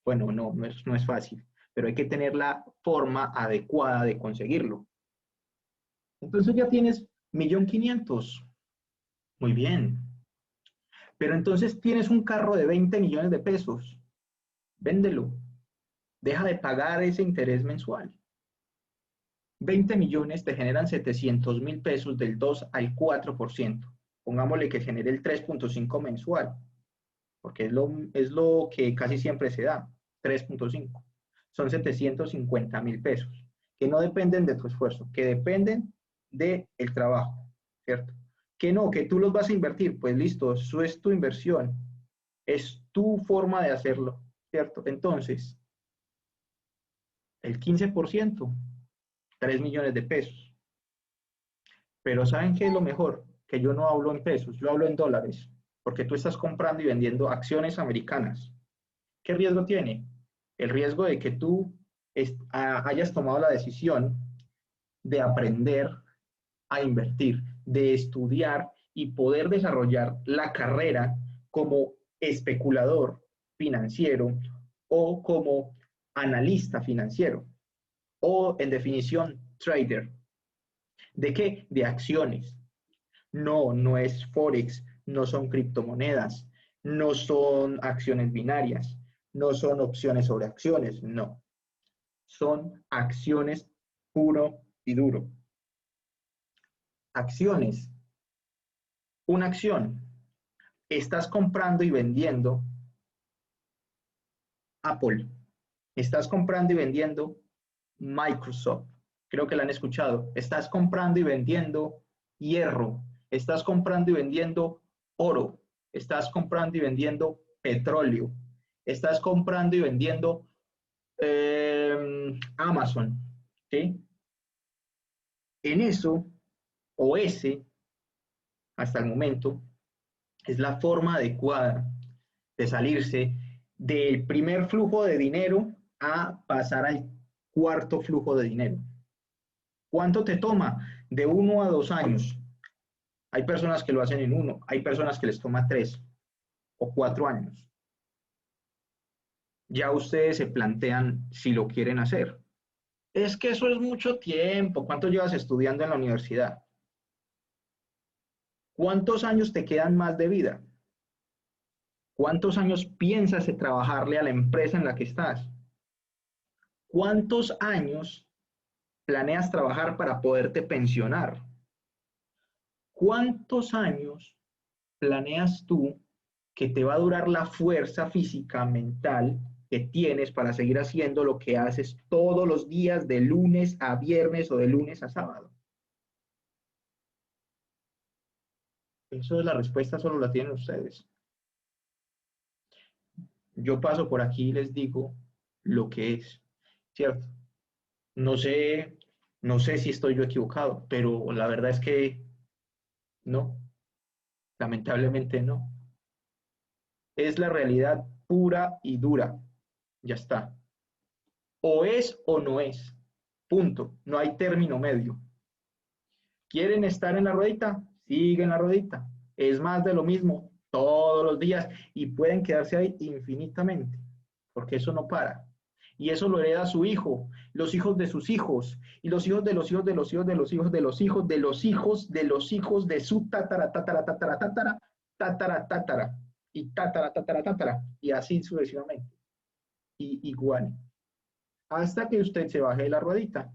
Bueno, no es fácil, pero hay que tener la forma adecuada de conseguirlo. Entonces ya tienes 1.500.000. Muy bien. Pero entonces tienes un carro de 20 millones de pesos. Véndelo. Deja de pagar ese interés mensual. 20 millones te generan 700.000 pesos del 2 al 4%. Pongámosle que genere el 3.5 mensual, porque es lo que casi siempre se da, 3.5. Son 750.000 pesos, que no dependen de tu esfuerzo, que dependen del trabajo, ¿cierto? Que no, que tú los vas a invertir, pues listo, eso es tu inversión, es tu forma de hacerlo, ¿cierto? Entonces, el 15%, 3 millones de pesos. Pero ¿saben qué es lo mejor? Que yo no hablo en pesos, yo hablo en dólares, porque tú estás comprando y vendiendo acciones americanas. ¿Qué riesgo tiene? El riesgo de que tú hayas tomado la decisión de aprender a invertir, de estudiar y poder desarrollar la carrera como especulador financiero o como analista financiero o, en definición, trader. ¿De qué? De acciones. No es Forex, no son criptomonedas, no son acciones binarias, no son opciones sobre acciones, no. Son acciones puro y duro. Acciones. Una acción. Estás comprando y vendiendo Apple. Estás comprando y vendiendo Microsoft. Creo que la han escuchado. Estás comprando y vendiendo hierro. Estás comprando y vendiendo oro. Estás comprando y vendiendo petróleo. Estás comprando y vendiendo Amazon. ¿Sí? En eso, o ese, hasta el momento, es la forma adecuada de salirse del primer flujo de dinero a pasar al cuarto flujo de dinero. ¿Cuánto te toma? De 1 a 2 años. Hay personas que lo hacen en 1, hay personas que les toma 3 o 4 años. Ya ustedes se plantean si lo quieren hacer. Es que eso es mucho tiempo. ¿Cuánto llevas estudiando en la universidad? ¿Cuántos años te quedan más de vida? ¿Cuántos años piensas de trabajarle a la empresa en la que estás? ¿Cuántos años planeas trabajar para poderte pensionar? ¿Cuántos años planeas tú que te va a durar la fuerza física, mental que tienes para seguir haciendo lo que haces todos los días de lunes a viernes o de lunes a sábado? Eso es la respuesta, solo la tienen ustedes. Yo paso por aquí y les digo lo que es, ¿cierto? No sé, no sé si estoy yo equivocado, pero la verdad es que no, lamentablemente no. Es la realidad pura y dura. Ya está. O es o no es. Punto. No hay término medio. ¿Quieren estar en la ruedita? Siguen en la ruedita. Es más de lo mismo todos los días y pueden quedarse ahí infinitamente, porque eso no para. Y eso lo hereda su hijo, los hijos de sus hijos, y los hijos de los hijos de los hijos de los hijos de los hijos de los hijos de los hijos de su tatara, tatara, tatara, tatara, tatara, tatara, y tatara, tatara, tatara, y así sucesivamente. Y igual, hasta que usted se baje de la ruedita.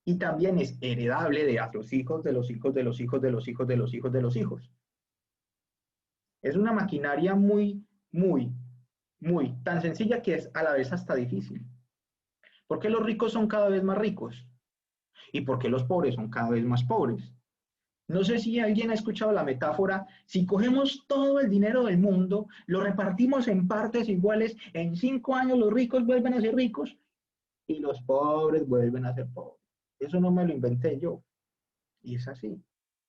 Y también es heredable de a los hijos de los hijos de los hijos de los hijos de los hijos de los hijos. Es una maquinaria muy, tan sencilla que es a la vez hasta difícil. ¿Por qué los ricos son cada vez más ricos? ¿Y por qué los pobres son cada vez más pobres? No sé si alguien ha escuchado la metáfora, si cogemos todo el dinero del mundo, lo repartimos en partes iguales, en 5 años los ricos vuelven a ser ricos y los pobres vuelven a ser pobres. Eso no me lo inventé yo, y es así.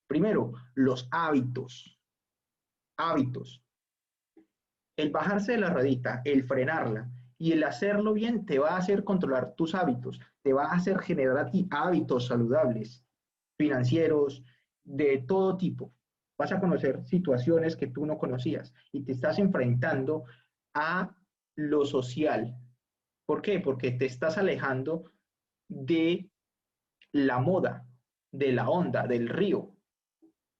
Primero, los hábitos. Hábitos. El bajarse de la ruedita, el frenarla y el hacerlo bien te va a hacer controlar tus hábitos, te va a hacer generar a ti hábitos saludables, financieros, de todo tipo. Vas a conocer situaciones que tú no conocías y te estás enfrentando a lo social. ¿Por qué? Porque te estás alejando de la moda, de la onda, del río,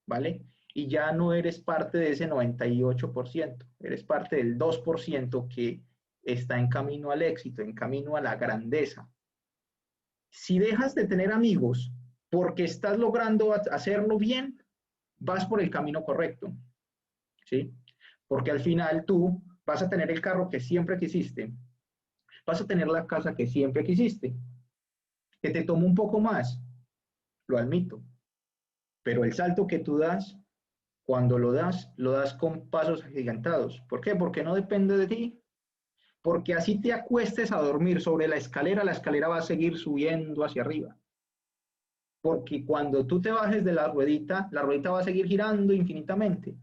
¿vale? Y ya no eres parte de ese 98%, eres parte del 2% que está en camino al éxito, en camino a la grandeza. Si dejas de tener amigos porque estás logrando hacerlo bien, vas por el camino correcto, ¿sí? Porque al final tú vas a tener el carro que siempre quisiste, vas a tener la casa que siempre quisiste, que te tomó un poco más, lo admito, pero el salto que tú das, cuando lo das con pasos agigantados. ¿Por qué? Porque no depende de ti. Porque así te acuestes a dormir sobre la escalera va a seguir subiendo hacia arriba. Porque cuando tú te bajes de la ruedita va a seguir girando infinitamente.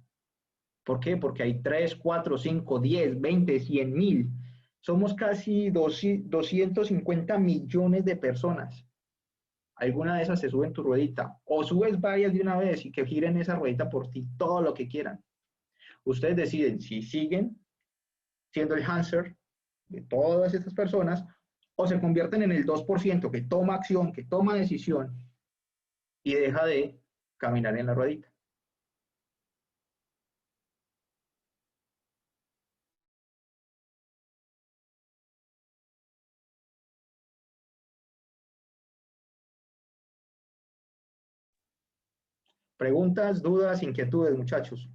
¿Por qué? Porque hay 3, 4, 5, 10, 20, 100 mil. Somos casi 250 millones de personas. Alguna de esas se sube en tu ruedita. O subes varias de una vez y que giren esa ruedita por ti todo lo que quieran. Ustedes deciden si siguen siendo el hamster de todas estas personas o se convierten en el 2% que toma acción, que toma decisión y deja de caminar en la ruedita. Preguntas, dudas, inquietudes, muchachos.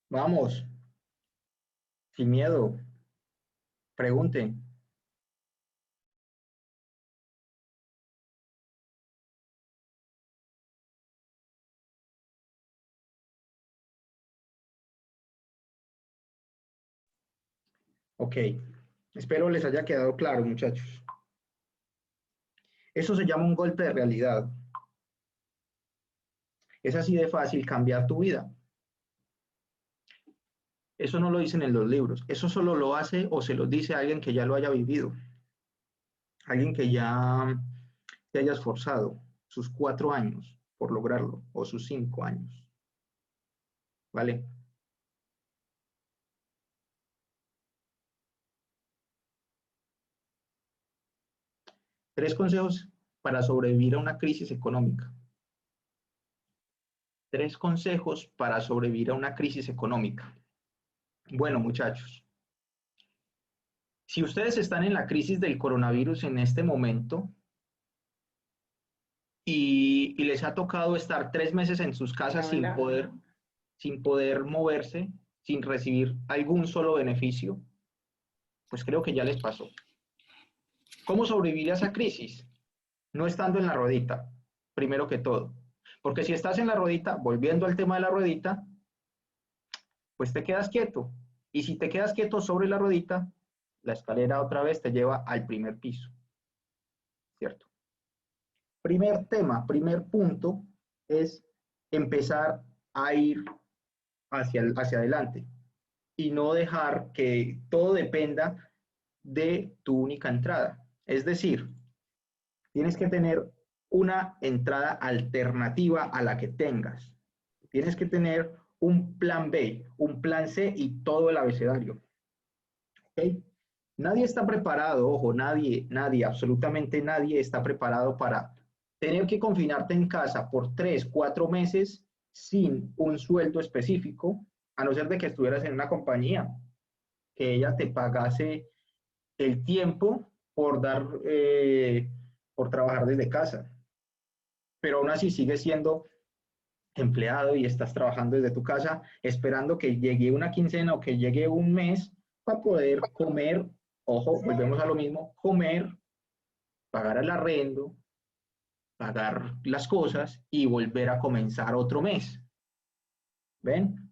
Vamos, sin miedo, pregunten. Ok, espero les haya quedado claro, muchachos. Eso se llama un golpe de realidad. Es así de fácil cambiar tu vida. Eso no lo dicen en los libros. Eso solo lo hace o se lo dice a alguien que ya lo haya vivido. Alguien que ya se haya esforzado sus 4 años por lograrlo o sus 5 años. ¿Vale? Tres consejos para sobrevivir a una crisis económica. Tres consejos para sobrevivir a una crisis económica. Bueno, muchachos, si ustedes están en la crisis del coronavirus en este momento y les ha tocado estar 3 meses en sus casas sin poder moverse, sin recibir algún solo beneficio, pues creo que ya les pasó. ¿Cómo sobrevivir a esa crisis? No estando en la ruedita, primero que todo. Porque si estás en la ruedita, volviendo al tema de la ruedita, pues te quedas quieto. Y si te quedas quieto sobre la ruedita, la escalera otra vez te lleva al primer piso. ¿Cierto? Primer tema, primer punto es empezar a ir hacia adelante y no dejar que todo dependa de tu única entrada. Es decir, tienes que tener una entrada alternativa a la que tengas. Tienes que tener un plan B, un plan C y todo el abecedario. ¿Okay? Nadie está preparado, ojo, nadie, absolutamente nadie está preparado para tener que confinarte en casa por 3, 4 meses sin un sueldo específico, a no ser de que estuvieras en una compañía, que ella te pagase el tiempo por trabajar desde casa. Pero aún así sigues siendo empleado y estás trabajando desde tu casa, esperando que llegue una quincena o que llegue un mes para poder comer. Ojo, volvemos a lo mismo, comer, pagar el arrendo, pagar las cosas y volver a comenzar otro mes. ¿Ven?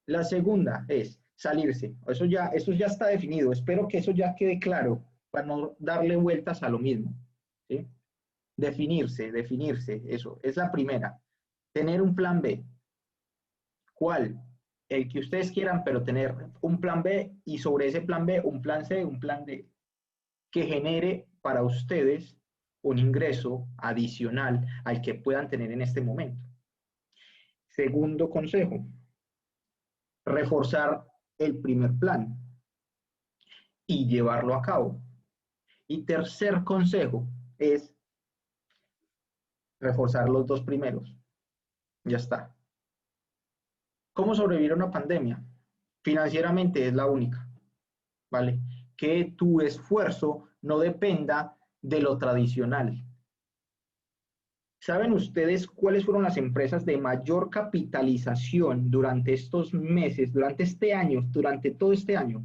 La segunda es salirse. Eso ya está definido. Espero que eso ya quede claro para no darle vueltas a lo mismo. ¿Sí? Definirse, eso. Es la primera. Tener un plan B. ¿Cuál? El que ustedes quieran, pero tener un plan B y sobre ese plan B un plan C, un plan D, que genere para ustedes un ingreso adicional al que puedan tener en este momento. Segundo consejo, reforzar el primer plan y llevarlo a cabo. Y tercer consejo es reforzar los dos primeros. Ya está. ¿Cómo sobrevivir a una pandemia? Financieramente es la única, ¿vale? Que tu esfuerzo no dependa de lo tradicional. ¿Saben ustedes cuáles fueron las empresas de mayor capitalización durante estos meses, durante este año, durante todo este año?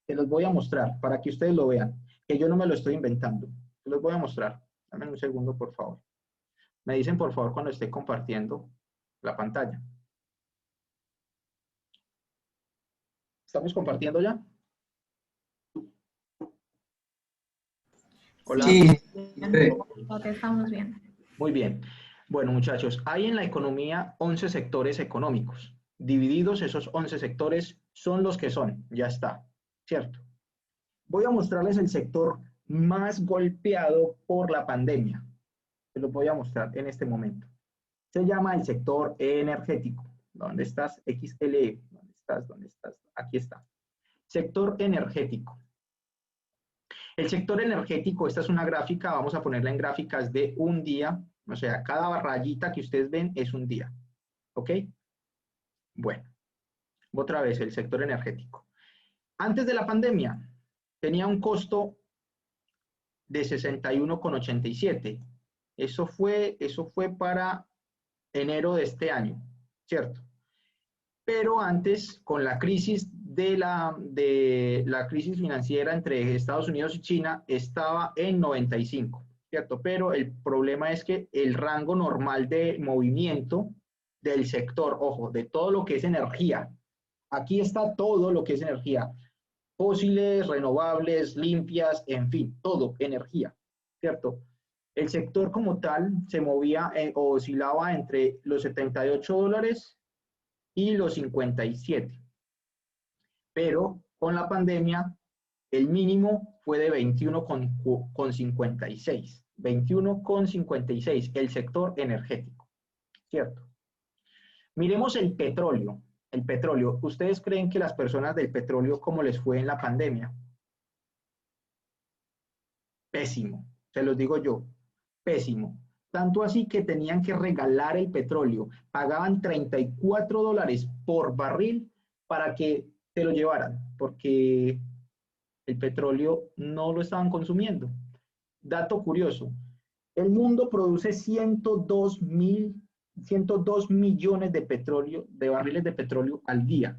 Se los voy a mostrar para que ustedes lo vean, que yo no me lo estoy inventando. Se los voy a mostrar. Dame un segundo, por favor. Me dicen, por favor, cuando esté compartiendo la pantalla. ¿Estamos compartiendo ya? Hola. Sí, No te estamos viendo. Muy bien. Bueno, muchachos, hay en la economía 11 sectores económicos. Divididos, esos 11 sectores son los que son. Ya está. ¿Cierto? Voy a mostrarles el sector más golpeado por la pandemia. Se los voy a mostrar en este momento. Se llama el sector energético. ¿Dónde estás? XLE. ¿Dónde estás? ¿Dónde estás? Aquí está. Sector energético. El sector energético, esta es una gráfica, vamos a ponerla en gráficas de un día, o sea, cada rayita que ustedes ven es un día. ¿Ok? Bueno, otra vez el sector energético. Antes de la pandemia, tenía un costo de 61,87. Eso fue para enero de este año, ¿cierto? Pero antes, con la crisis de la crisis financiera entre Estados Unidos y China, estaba en 95, ¿cierto? Pero el problema es que el rango normal de movimiento del sector, ojo, de todo lo que es energía, aquí está todo lo que es energía, fósiles, renovables, limpias, en fin, todo, energía, ¿cierto? El sector como tal se movía o oscilaba entre los $78 y los 57. Pero con la pandemia, el mínimo fue de 21,56. 21,56, el sector energético, ¿cierto? Miremos el petróleo. El petróleo, ¿ustedes creen que las personas del petróleo cómo les fue en la pandemia? Pésimo, se los digo yo, pésimo. Tanto así que tenían que regalar el petróleo, pagaban $34 por barril para que te lo llevaran, porque el petróleo no lo estaban consumiendo. Dato curioso, el mundo produce 102 millones de barriles de petróleo al día.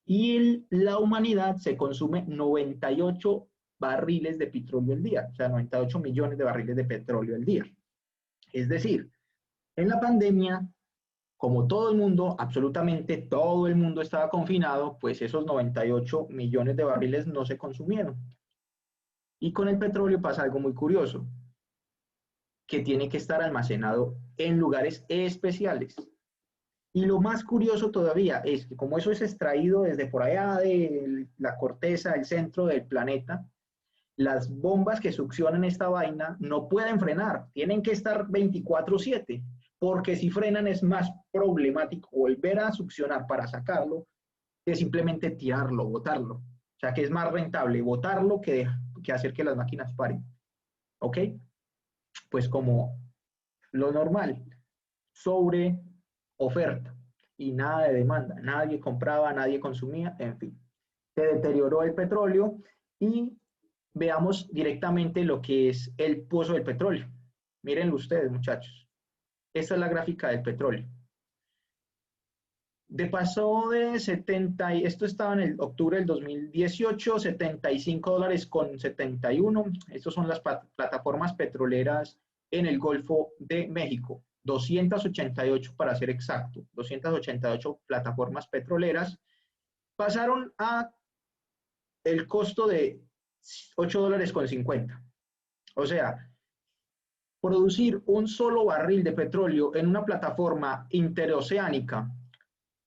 Y la humanidad se consume 98 barriles de petróleo al día, o sea, 98 millones de barriles de petróleo al día. Es decir, en la pandemia, como todo el mundo, absolutamente todo el mundo estaba confinado, pues esos 98 millones de barriles no se consumieron. Y con el petróleo pasa algo muy curioso, que tiene que estar almacenado en lugares especiales. Y lo más curioso todavía es que como eso es extraído desde por allá de la corteza, el centro del planeta, las bombas que succionan esta vaina no pueden frenar, tienen que estar 24/7, porque si frenan es más problemático volver a succionar para sacarlo que simplemente tirarlo, botarlo. O sea que es más rentable botarlo que hacer que las máquinas paren. ¿Ok? Pues como lo normal, sobre oferta y nada de demanda. Nadie compraba, nadie consumía, en fin. Se deterioró el petróleo y veamos directamente lo que es el pozo del petróleo. Mírenlo ustedes, muchachos. Esta es la gráfica del petróleo. Pasó de 70, esto estaba en el octubre del 2018, $75,71. Estas son las plataformas petroleras en el Golfo de México. 288 para ser exacto, 288 plataformas petroleras pasaron a el costo de $8.50. O sea, producir un solo barril de petróleo en una plataforma interoceánica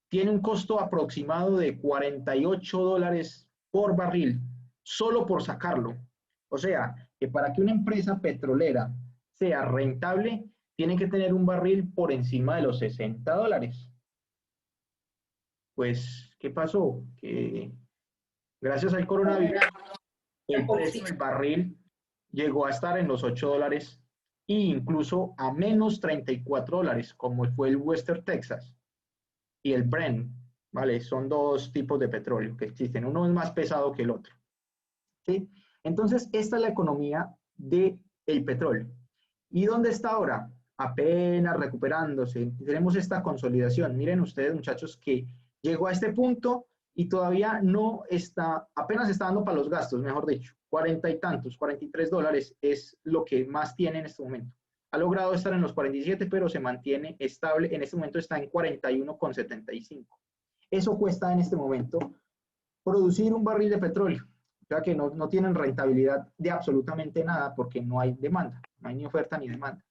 tiene un costo aproximado de $48 por barril, solo por sacarlo. O sea, que para que una empresa petrolera sea rentable, tiene que tener un barril por encima de los $60. Pues, ¿qué pasó? Que gracias al coronavirus, el precio del barril llegó a estar en los $8 e incluso a menos $34, como fue el Western Texas y el Brent, ¿vale? Son dos tipos de petróleo que existen. Uno es más pesado que el otro, ¿sí? Entonces, esta es la economía del petróleo. ¿Y dónde está ahora? Apenas recuperándose. Tenemos esta consolidación. Miren ustedes, muchachos, que llegó a este punto y todavía no está, apenas está dando para los gastos, mejor dicho. 40 y tantos, $43 es lo que más tiene en este momento. Ha logrado estar en los 47, pero se mantiene estable. En este momento está en 41,75. Eso cuesta en este momento producir un barril de petróleo. O sea que no tienen rentabilidad de absolutamente nada porque no hay demanda. No hay ni oferta ni demanda.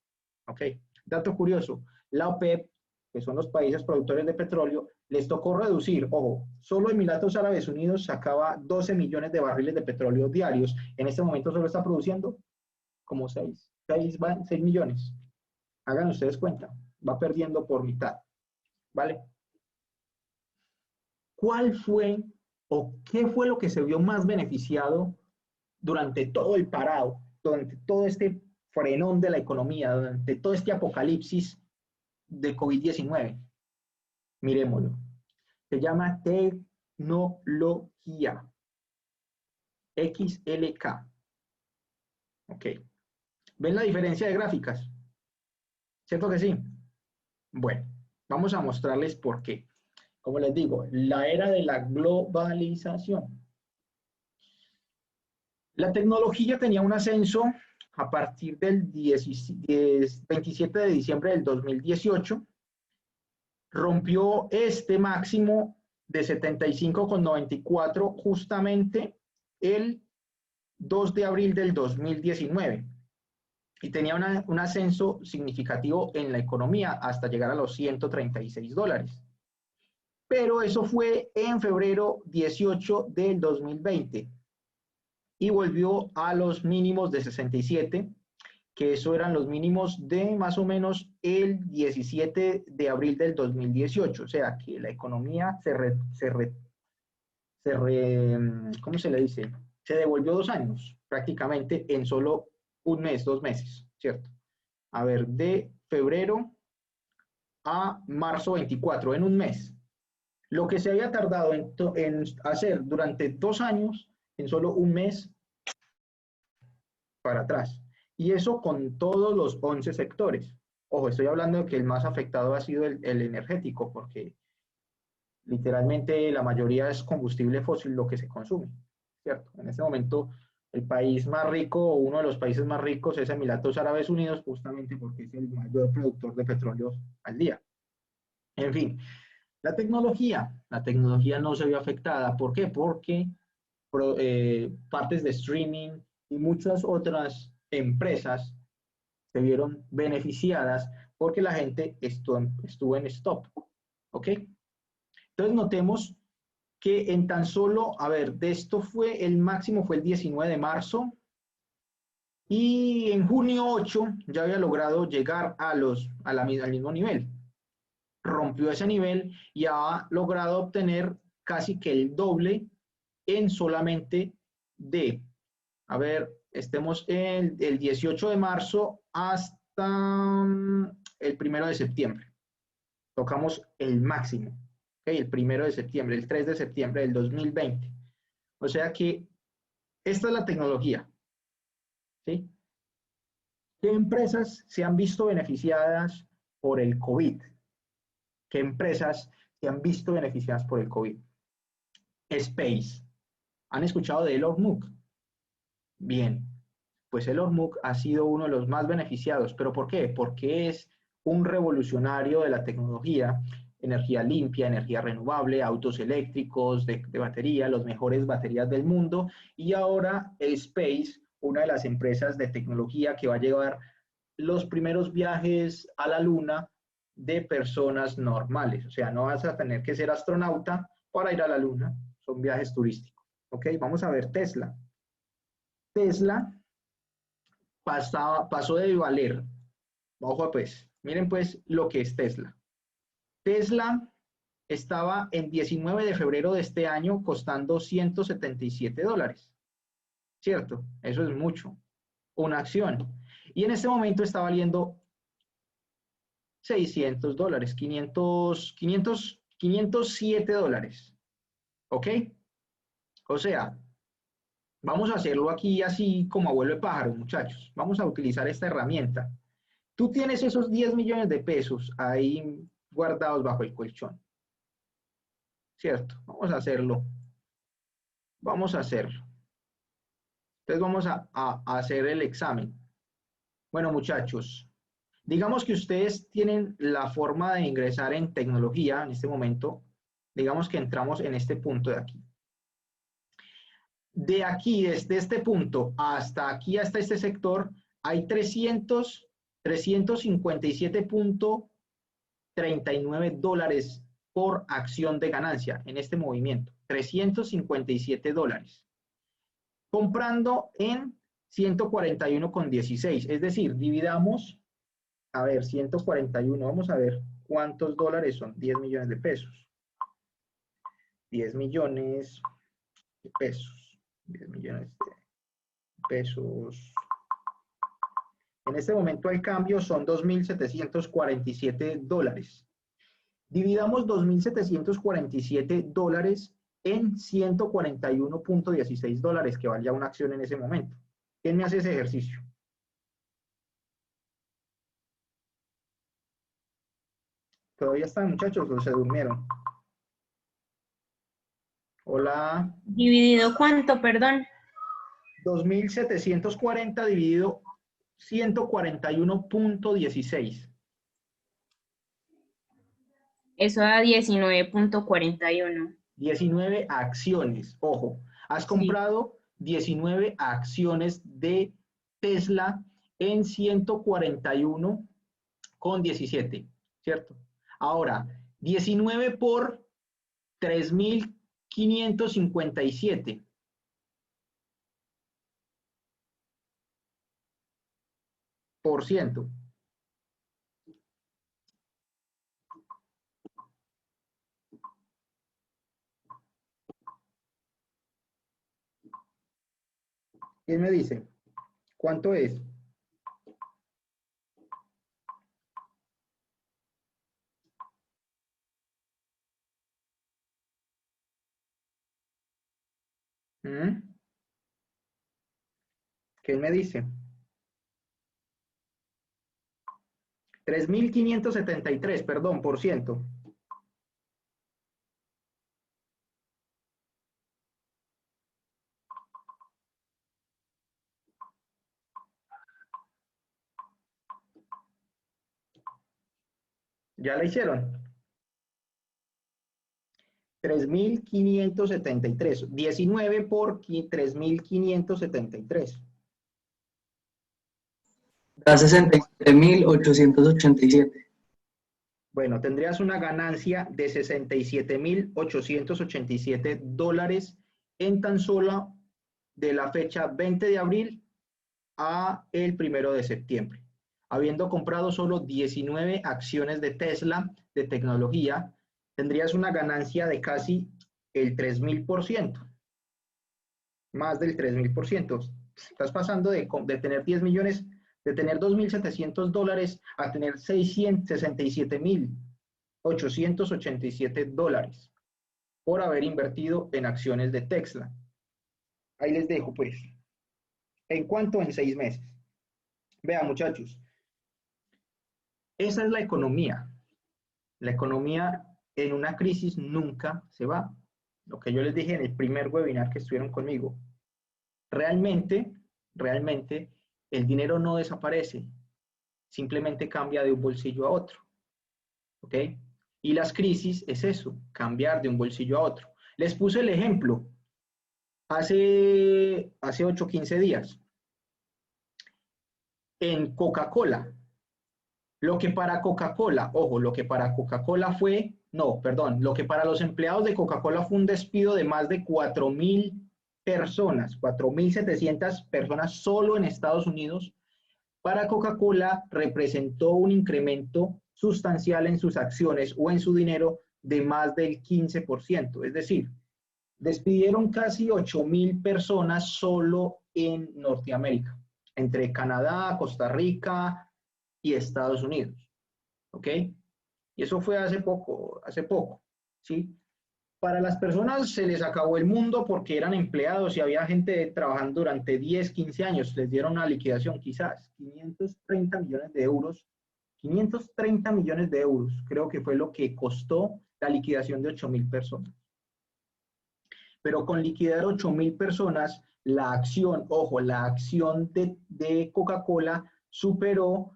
¿Ok? Dato curioso. La OPEP, que son los países productores de petróleo, les tocó reducir, ojo, solo Emiratos Árabes Unidos sacaba 12 millones de barriles de petróleo diarios. En este momento solo está produciendo como 6 millones. Hagan ustedes cuenta, va perdiendo por mitad, ¿vale? ¿Cuál fue o qué fue lo que se vio más beneficiado durante todo el parado, durante todo este frenón de la economía, durante todo este apocalipsis de COVID-19? Miremoslo. Se llama tecnología. XLK. Ok. ¿Ven la diferencia de gráficas? ¿Cierto que sí? Bueno, vamos a mostrarles por qué. Como les digo, la era de la globalización. La tecnología tenía un ascenso a partir del 27 de diciembre del 2018. Rompió este máximo de 75,94 justamente el 2 de abril del 2019. Y tenía un ascenso significativo en la economía hasta llegar a los $136. Pero eso fue en febrero 18 del 2020 y volvió a los mínimos de 67, que eso eran los mínimos de más o menos el 17 de abril del 2018. O sea, que la economía ¿cómo se le dice? Se devolvió 2 años prácticamente en solo un mes, 2 meses, ¿cierto? A ver, de febrero a marzo 24, en un mes. Lo que se había tardado en hacer durante 2 años, en solo un mes para atrás. Y eso con todos los 11 sectores. Ojo, estoy hablando de que el más afectado ha sido el energético, porque literalmente la mayoría es combustible fósil lo que se consume, ¿cierto? En este momento el país más rico o uno de los países más ricos es Emiratos Árabes Unidos, justamente porque es el mayor productor de petróleo al día. En fin, la tecnología no se vio afectada. ¿Por qué? Porque partes de streaming y muchas otras empresas se vieron beneficiadas porque la gente estuvo en stop. ¿Ok? Entonces notemos que en tan solo, a ver, de esto fue el máximo, fue el 19 de marzo, y en junio 8 ya había logrado llegar al mismo nivel. Rompió ese nivel y ha logrado obtener casi que el doble en solamente a ver, estemos el 18 de marzo hasta el 1 de septiembre. Tocamos el máximo. ¿Okay? El 1 de septiembre, el 3 de septiembre del 2020. O sea que esta es la tecnología. ¿Sí? ¿Qué empresas se han visto beneficiadas por el COVID? ¿Qué empresas se han visto beneficiadas por el COVID? Space. ¿Han escuchado de Elon Musk? Bien. pues Elon Musk ha sido uno de los más beneficiados. ¿Pero por qué? Porque es un revolucionario de la tecnología, energía limpia, energía renovable, autos eléctricos de batería, las mejores baterías del mundo, y ahora Space, una de las empresas de tecnología que va a llevar los primeros viajes a la Luna de personas normales. O sea, no vas a tener que ser astronauta para ir a la Luna, son viajes turísticos. ¿Ok? Vamos a ver Tesla. Tesla pasó de valer, ojo pues, miren pues lo que es Tesla. Tesla estaba en 19 de febrero de este año costando $177, ¿cierto? Eso es mucho, una acción. Y en este momento está valiendo $600, 507 dólares, ¿ok? O sea, vamos a hacerlo aquí así como abuelo de pájaro, muchachos. Vamos a utilizar esta herramienta. Tú tienes esos 10 millones de pesos ahí guardados bajo el colchón, ¿cierto? Vamos a hacerlo. Vamos a hacerlo. Entonces vamos a hacer el examen. Bueno, muchachos, digamos que ustedes tienen la forma de ingresar en tecnología en este momento. Digamos que entramos en este punto de aquí. De aquí, desde este punto hasta aquí, hasta este sector, hay 357.39 dólares por acción de ganancia en este movimiento. 357 dólares. Comprando en 141,16. Es decir, dividamos, a ver, 141, vamos a ver cuántos dólares son. 10 millones de pesos. 10 millones de pesos. 10 millones de pesos. En este momento el cambio son 2.747 dólares. Dividamos 2.747 dólares en 141,16 dólares que valía una acción en ese momento. ¿Quién me hace ese ejercicio? ¿Todavía están, muchachos, o se durmieron? Hola. ¿Dividido cuánto, perdón? 2.740 dividido 141,16. Eso da 19.41. 19 acciones, ojo, has Sí. comprado 19 acciones de Tesla en 141,17, ¿cierto? Ahora, 19 por 3.557. Por ciento. ¿Quién me dice? ¿Cuánto es? ¿Mm? ¿Quién me dice? 3.573, perdón, por ciento. ¿Ya la hicieron? 3.573. 19 por 3.573. Da 67.887. Bueno, tendrías una ganancia de 67.887 dólares en tan solo de la fecha 20 de abril a el 1 de septiembre, habiendo comprado solo 19 acciones de Tesla de tecnología. Tendrías una ganancia de casi el 3.000%, más del 3.000%. Estás pasando de tener 10 millones, de tener 2.700 dólares a tener 67.887 dólares por haber invertido en acciones de Tesla. Ahí les dejo pues. ¿En cuánto? En 6 meses. Vean, muchachos, esa es la economía. La economía en una crisis nunca se va. Lo que yo les dije en el primer webinar que estuvieron conmigo. Realmente El dinero no desaparece, simplemente cambia de un bolsillo a otro. ¿Ok? Y las crisis es eso, cambiar de un bolsillo a otro. Les puse el ejemplo hace 8 o 15 días en Coca-Cola. Lo que para Coca-Cola, ojo, lo que para Coca-Cola fue, no, perdón, lo que para los empleados de Coca-Cola fue un despido de más de 4.000 personas, 4.700 personas solo en Estados Unidos, para Coca-Cola representó un incremento sustancial en sus acciones o en su dinero de más del 15%. Es decir, despidieron casi 8.000 personas solo en Norteamérica, entre Canadá, Costa Rica y Estados Unidos. ¿Ok? Y eso fue hace poco, ¿sí? Para las personas se les acabó el mundo porque eran empleados y había gente trabajando durante 10, 15 años. Les dieron una liquidación quizás, 530 millones de euros. 530 millones de euros creo que fue lo que costó la liquidación de 8.000 personas. Pero con liquidar 8.000 personas, la acción, ojo, la acción de Coca-Cola superó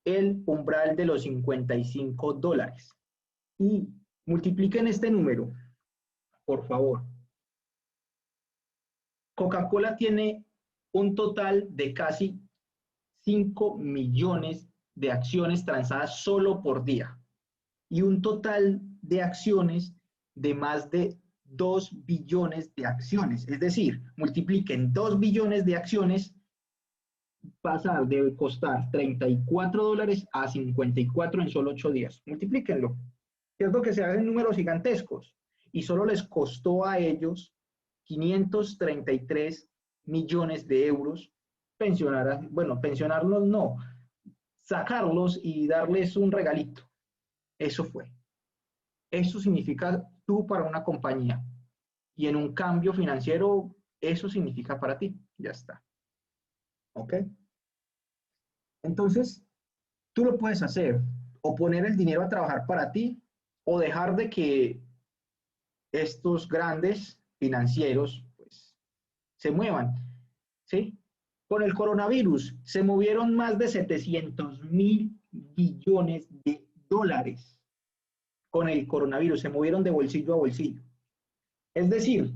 el umbral de los $55. Y multipliquen este número, por favor. Coca-Cola tiene un total de casi 5 millones de acciones transadas solo por día y un total de acciones de más de 2 billones de acciones. Es decir, multipliquen 2 billones de acciones, pasar de costar $34 a 54 en solo 8 días. Multiplíquenlo. Cierto que se hacen números gigantescos y solo les costó a ellos 533 millones de euros pensionar, bueno, pensionarlos no, sacarlos y darles un regalito. Eso fue. Eso significa tú para una compañía. Y en un cambio financiero, eso significa para ti. Ya está. ¿Ok? Entonces, tú lo puedes hacer. O poner el dinero a trabajar para ti, o dejar de que estos grandes financieros pues, se muevan. ¿Sí? Con el coronavirus se movieron más de 700.000 billones de dólares. Con el coronavirus se movieron de bolsillo a bolsillo. Es decir,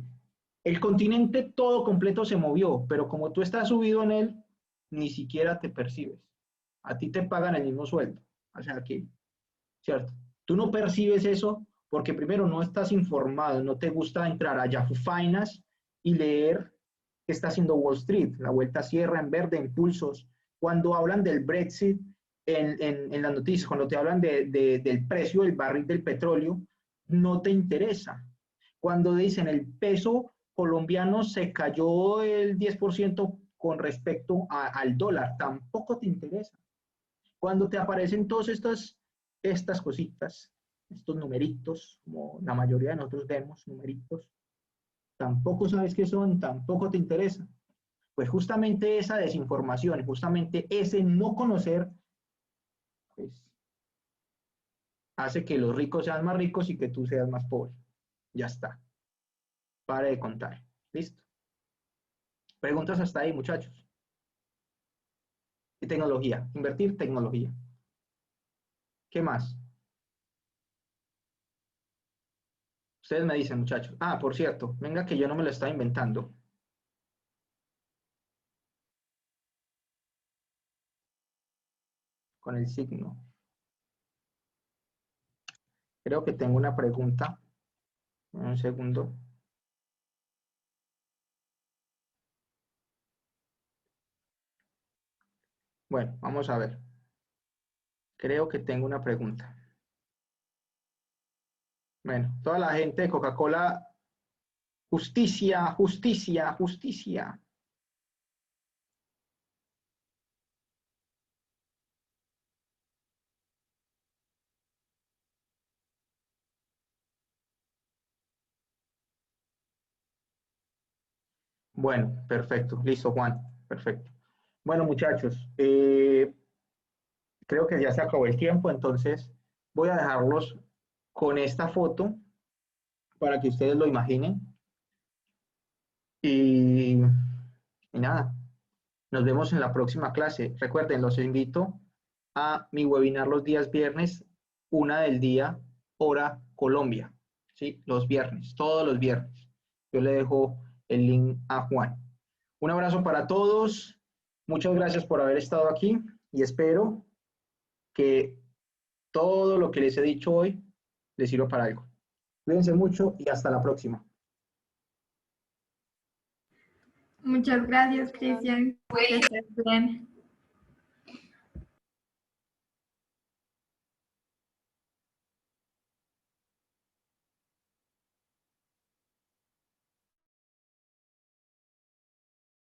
el continente todo completo se movió, pero como tú estás subido en él, ni siquiera te percibes. A ti te pagan el mismo sueldo. O sea que, ¿cierto? Tú no percibes eso porque primero no estás informado, no te gusta entrar a Yahoo Finance y leer qué está haciendo Wall Street, la vuelta a cierra en verde, impulsos. Cuando hablan del Brexit en las noticias, cuando te hablan del precio del barril del petróleo, no te interesa. Cuando dicen el peso colombiano se cayó el 10% con respecto al dólar, tampoco te interesa. Cuando te aparecen todas estas cositas, estos numeritos, como la mayoría de nosotros vemos, numeritos, tampoco sabes qué son, tampoco te interesa. Pues justamente esa desinformación, justamente ese no conocer, pues hace que los ricos sean más ricos y que tú seas más pobre. Ya está. Pare de contar. ¿Listo? Preguntas hasta ahí, muchachos. Y tecnología. Invertir tecnología. ¿Qué más? Ustedes me dicen, muchachos. Ah, por cierto, venga que yo no me lo estaba inventando. Con el signo. Creo que tengo una pregunta. Un segundo. Bueno, vamos a ver. Creo que tengo una pregunta. Bueno, toda la gente de Coca-Cola, justicia, justicia, justicia. Bueno, perfecto. Listo, Juan. Perfecto. Bueno, muchachos, creo que ya se acabó el tiempo, entonces voy a dejarlos con esta foto para que ustedes lo imaginen. Y nada, Nos vemos en la próxima clase. Recuerden, los invito a mi webinar los días viernes, 1 p.m, hora Colombia. ¿Sí? Los viernes, todos los viernes. Yo le dejo el link a Juan. Un abrazo para todos. Muchas gracias por haber estado aquí y espero que todo lo que les he dicho hoy les sirva para algo. Cuídense mucho y hasta la próxima. Muchas gracias, Cristian. Que estés bien.